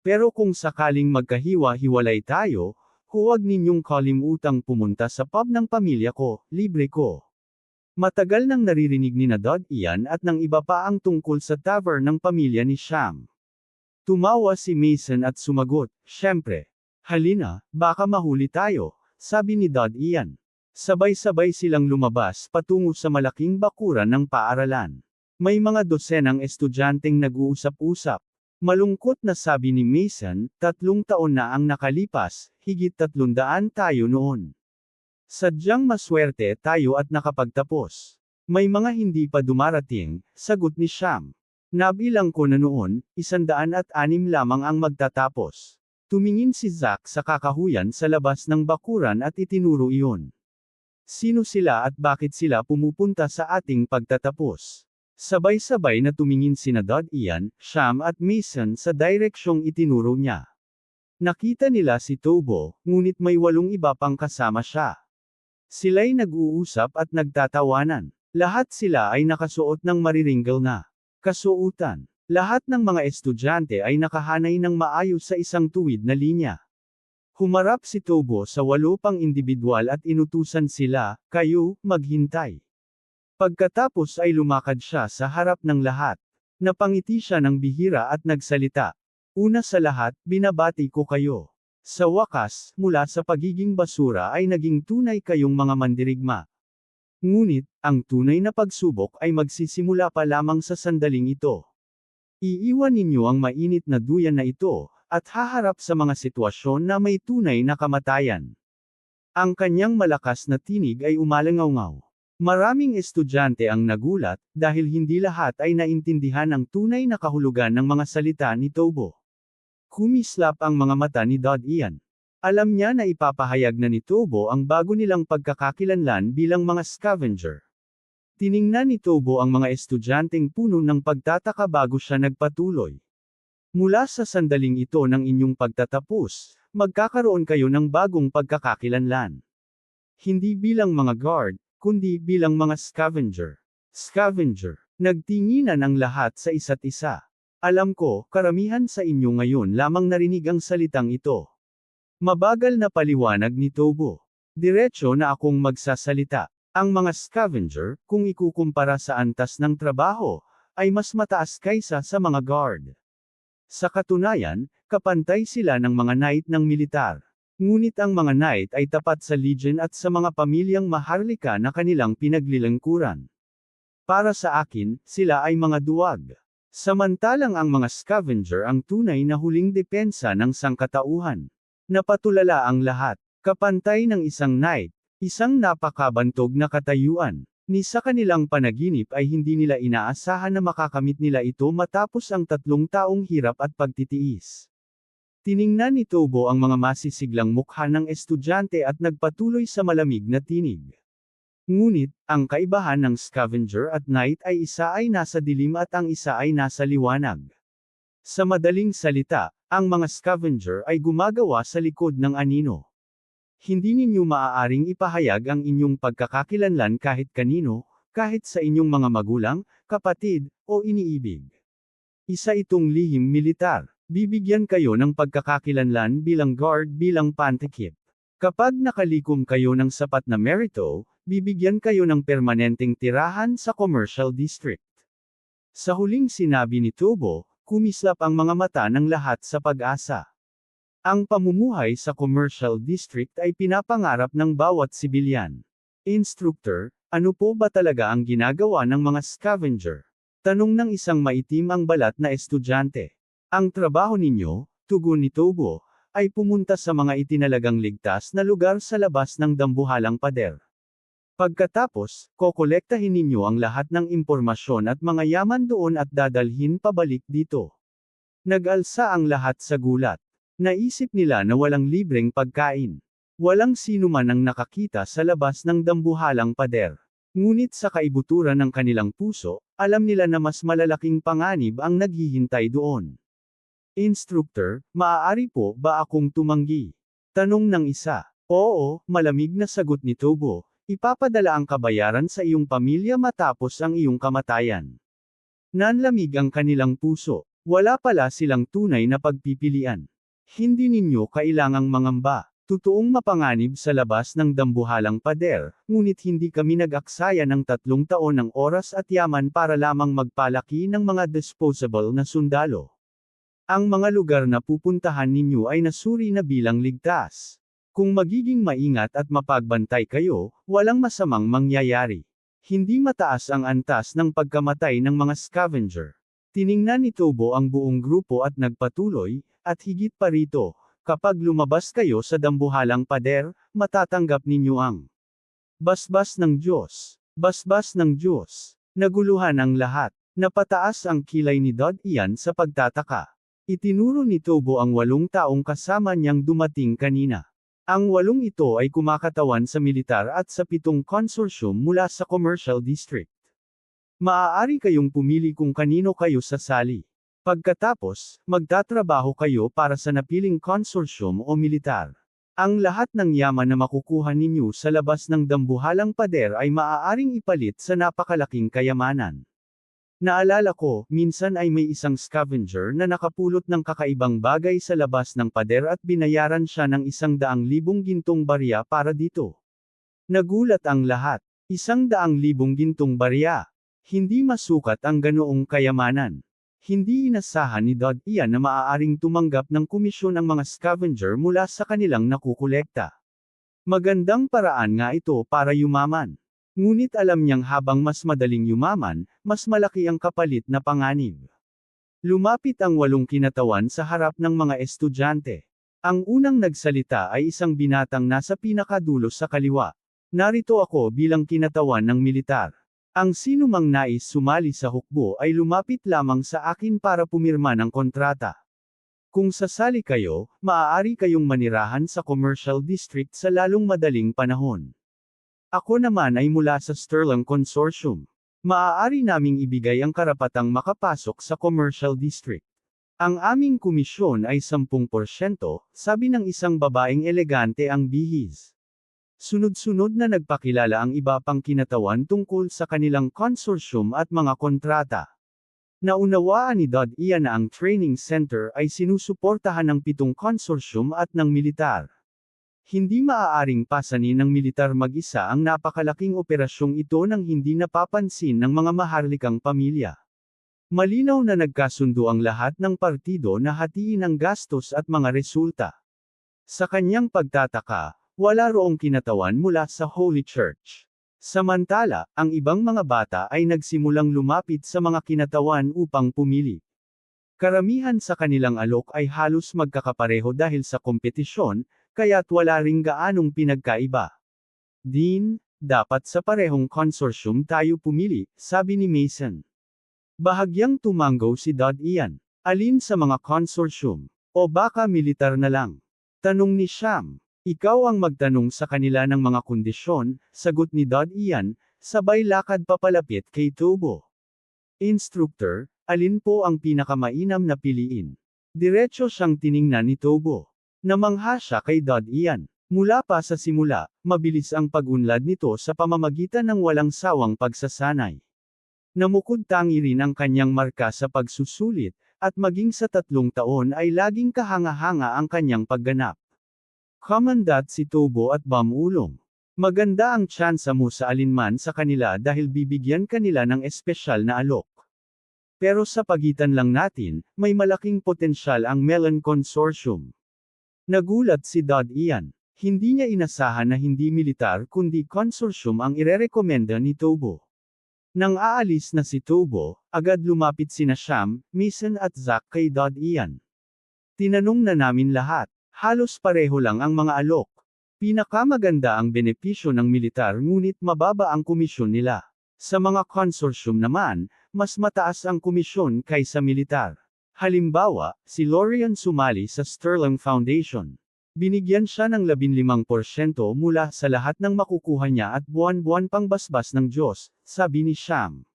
Pero kung sakaling magkahiwa-hiwalay tayo, huwag ninyong kalimutang pumunta sa pub ng pamilya ko, libre ko. Matagal nang naririnig ni Dod Ian at ng iba pa ang tungkol sa tavern ng pamilya ni Sham. Tumawa si Mason at sumagot, syempre. Halina, baka mahuli tayo, sabi ni Dod Ian. Sabay-sabay silang lumabas patungo sa malaking bakuran ng paaralan. May mga dosenang estudyanteng nag-uusap-usap. Malungkot na sabi ni Mason, 3 taon na ang nakalipas, higit 300 tayo noon. Sadyang maswerte tayo at nakapagtapos. May mga hindi pa dumarating, sagot ni Sham. Nabilang ko na noon, 106 lamang ang magtatapos. Tumingin si Zack sa kakahuyan sa labas ng bakuran at itinuro iyon. Sino sila at bakit sila pumupunta sa ating pagtatapos? Sabay-sabay na tumingin sina Dod Ian, Sham at Mason sa direksyong itinuro niya. Nakita nila si Tobo, ngunit may 8 iba pang kasama siya. Sila'y nag-uusap at nagtatawanan. Lahat sila ay nakasuot ng mariringgal na kasuotan. Lahat ng mga estudyante ay nakahanay ng maayos sa isang tuwid na linya. Humarap si Tobo sa 8 pang individual at inutusan sila, kayo, maghintay. Pagkatapos ay lumakad siya sa harap ng lahat. Napangiti siya ng bihira at nagsalita. Una sa lahat, binabati ko kayo. Sa wakas, mula sa pagiging basura ay naging tunay kayong mga mandirigma. Ngunit, ang tunay na pagsubok ay magsisimula pa lamang sa sandaling ito. Iiwan ninyo ang mainit na duyan na ito, at haharap sa mga sitwasyon na may tunay na kamatayan. Ang kanyang malakas na tinig ay umalangaw-ngaw. Maraming estudyante ang nagulat, dahil hindi lahat ay naintindihan ang tunay na kahulugan ng mga salita ni Tobo. Kumislap ang mga mata ni Dod Ian. Alam niya na ipapahayag na ni Tobo ang bago nilang pagkakakilanlan bilang mga scavenger. Tiningnan ni Tobo ang mga estudyanteng puno ng pagtataka bago siya nagpatuloy. Mula sa sandaling ito ng inyong pagtatapos, magkakaroon kayo ng bagong pagkakakilanlan. Hindi bilang mga guard, kundi bilang mga scavenger. Scavenger. Nagtinginan ang lahat sa isa't isa. Alam ko, karamihan sa inyo ngayon lamang narinig ang salitang ito. Mabagal na paliwanag ni Tobo. Diretso na akong magsasalita. Ang mga scavenger, kung ikukumpara sa antas ng trabaho, ay mas mataas kaysa sa mga guard. Sa katunayan, kapantay sila ng mga knight ng militar. Ngunit ang mga knight ay tapat sa legion at sa mga pamilyang maharlika na kanilang pinaglilingkuran. Para sa akin, sila ay mga duwag. Samantalang ang mga scavenger ang tunay na huling depensa ng sangkatauhan. Napatulala ang lahat. Kapantay ng isang knight. Isang napakabantog na katayuan. Ni sa kanilang panaginip ay hindi nila inaasahan na makakamit nila ito matapos ang 3 taong hirap at pagtitiis. Tiningnan ni Tobo ang mga masisiglang mukha ng estudyante at nagpatuloy sa malamig na tinig. Ngunit, ang kaibahan ng scavenger at knight ay isa ay nasa dilim at ang isa ay nasa liwanag. Sa madaling salita, ang mga scavenger ay gumagawa sa likod ng anino. Hindi ninyo maaaring ipahayag ang inyong pagkakakilanlan kahit kanino, kahit sa inyong mga magulang, kapatid, o iniibig. Isa itong lihim militar. Bibigyan kayo ng pagkakakilanlan bilang guard bilang pantakip. Kapag nakalikom kayo ng sapat na merito, bibigyan kayo ng permanenteng tirahan sa commercial district. Sa huling sinabi ni Tobo, kumislap ang mga mata ng lahat sa pag-asa. Ang pamumuhay sa commercial district ay pinapangarap ng bawat sibilyan. Instructor, ano po ba talaga ang ginagawa ng mga scavenger? Tanong ng isang maitim ang balat na estudyante. Ang trabaho ninyo, tugon ni Tobo, ay pumunta sa mga itinalagang ligtas na lugar sa labas ng dambuhalang pader. Pagkatapos, kokolektahin ninyo ang lahat ng impormasyon at mga yaman doon at dadalhin pabalik dito. Nag-alsa ang lahat sa gulat. Naisip nila na walang libreng pagkain. Walang sino man ang nakakita sa labas ng dambuhalang pader. Ngunit sa kaibuturan ng kanilang puso, alam nila na mas malalaking panganib ang naghihintay doon. Instructor, maaari po ba akong tumanggi? Tanong ng isa. Oo, malamig na sagot ni Tobo. Ipapadala ang kabayaran sa iyong pamilya matapos ang iyong kamatayan. Nanlamig ang kanilang puso. Wala pala silang tunay na pagpipilian. Hindi ninyo kailangang mangamba. Totoong mapanganib sa labas ng dambuhalang pader, ngunit hindi kami nag-aksaya ng 3 taon ng oras at yaman para lamang magpalaki ng mga disposable na sundalo. Ang mga lugar na pupuntahan ninyo ay nasuri na bilang ligtas. Kung magiging maingat at mapagbantay kayo, walang masamang mangyayari. Hindi mataas ang antas ng pagkamatay ng mga scavenger. Tiningnan ni Tobo ang buong grupo at nagpatuloy, at higit pa rito, kapag lumabas kayo sa dambuhalang pader, matatanggap ninyo ang basbas ng Diyos. Basbas ng Diyos. Naguluhan ang lahat. Napataas ang kilay ni Dod Ian sa pagtataka. Itinuro ni Tobo ang 8 taong kasama niyang dumating kanina. Ang 8 ito ay kumakatawan sa militar at sa 7 consortium mula sa commercial district. Maaari kayong pumili kung kanino kayo sasali. Pagkatapos, magtatrabaho kayo para sa napiling consortium o militar. Ang lahat ng yaman na makukuha ninyo sa labas ng dambuhalang pader ay maaaring ipalit sa napakalaking kayamanan. Naalala ko, minsan ay may isang scavenger na nakapulot ng kakaibang bagay sa labas ng pader at binayaran siya ng 100,000 gintong barya para dito. Nagulat ang lahat. 100,000 gintong barya. Hindi masukat ang ganoong kayamanan. Hindi inasahan ni Dod Ian na maaaring tumanggap ng komisyon ang mga scavenger mula sa kanilang nakukolekta. Magandang paraan nga ito para yumaman. Ngunit alam niyang habang mas madaling yumaman, mas malaki ang kapalit na panganib. Lumapit ang 8 kinatawan sa harap ng mga estudyante. Ang unang nagsalita ay isang binatang nasa pinakadulo sa kaliwa. Narito ako bilang kinatawan ng militar. Ang sino mang nais sumali sa hukbo ay lumapit lamang sa akin para pumirma ng kontrata. Kung sasali kayo, maaari kayong manirahan sa commercial district sa lalong madaling panahon. Ako naman ay mula sa Sterling Consortium. Maaari naming ibigay ang karapatang makapasok sa commercial district. Ang aming komisyon ay 10%, sabi ng isang babaeng elegante ang bihis. Sunod-sunod na nagpakilala ang iba pang kinatawan tungkol sa kanilang consortium at mga kontrata. Naunawaan ni Dod Ian na ang training center ay sinusuportahan ng 7 consortium at ng militar. Hindi maaaring pasanin ng militar mag-isa ang napakalaking operasyong ito nang hindi napapansin ng mga maharlikang pamilya. Malinaw na nagkasundo ang lahat ng partido na hatiin ang gastos at mga resulta. Sa kanyang pagtataka, wala roong kinatawan mula sa Holy Church. Samantala, ang ibang mga bata ay nagsimulang lumapit sa mga kinatawan upang pumili. Karamihan sa kanilang alok ay halos magkakapareho dahil sa kompetisyon, kaya't wala ring gaanong pinagkaiba. Dean, dapat sa parehong consortium tayo pumili, sabi ni Mason. Bahagyang tumanggo si Dod Ian. Alin sa mga consortium? O baka militar na lang? Tanong ni Sham. Ikaw ang magtanong sa kanila ng mga kondisyon, sagot ni Dod Ian, sabay lakad papalapit kay Tobo. Instructor, alin po ang pinakamainam na piliin? Diretso siyang tiningnan ni Tobo. Namangha siya kay Dod Ian. Mula pa sa simula, mabilis ang pag-unlad nito sa pamamagitan ng walang sawang pagsasanay. Namukod-tangi rin ang kanyang marka sa pagsusulit, at maging sa 3 taon ay laging kahanga-hanga ang kanyang pagganap. Commandant si Tobo at Bamulong. Maganda ang tsansa mo sa alinman sa kanila dahil bibigyan kanila ng espesyal na alok. Pero sa pagitan lang natin, may malaking potensyal ang Melon Consortium. Nagulat si Dod Ian. Hindi niya inasahan na hindi militar kundi consortium ang irerekomenda ni Tobo. Nang aalis na si Tobo, agad lumapit sina Sham, Mason at Zack kay Dod Ian. Tinanong na namin lahat. Halos pareho lang ang mga alok. Pinakamaganda ang benepisyo ng militar ngunit mababa ang komisyon nila. Sa mga consortium naman, mas mataas ang komisyon kaysa militar. Halimbawa, si Lorian sumali sa Sterling Foundation. Binigyan siya ng 15% mula sa lahat ng makukuha niya at buwan-buwan pang basbas ng Diyos, sabi ni Sham.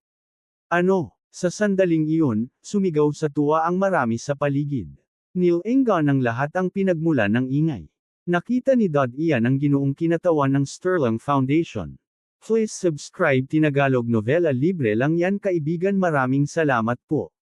Ano? Sa sandaling iyon, sumigaw sa tuwa ang marami sa paligid. Nilainggan ng lahat ang pinagmulan ng ingay. Nakita ni Dodd iyan ang ginoong kinatawan ng Sterling Foundation. Please subscribe Tinagalog Novela, libre lang yan kaibigan, maraming salamat po.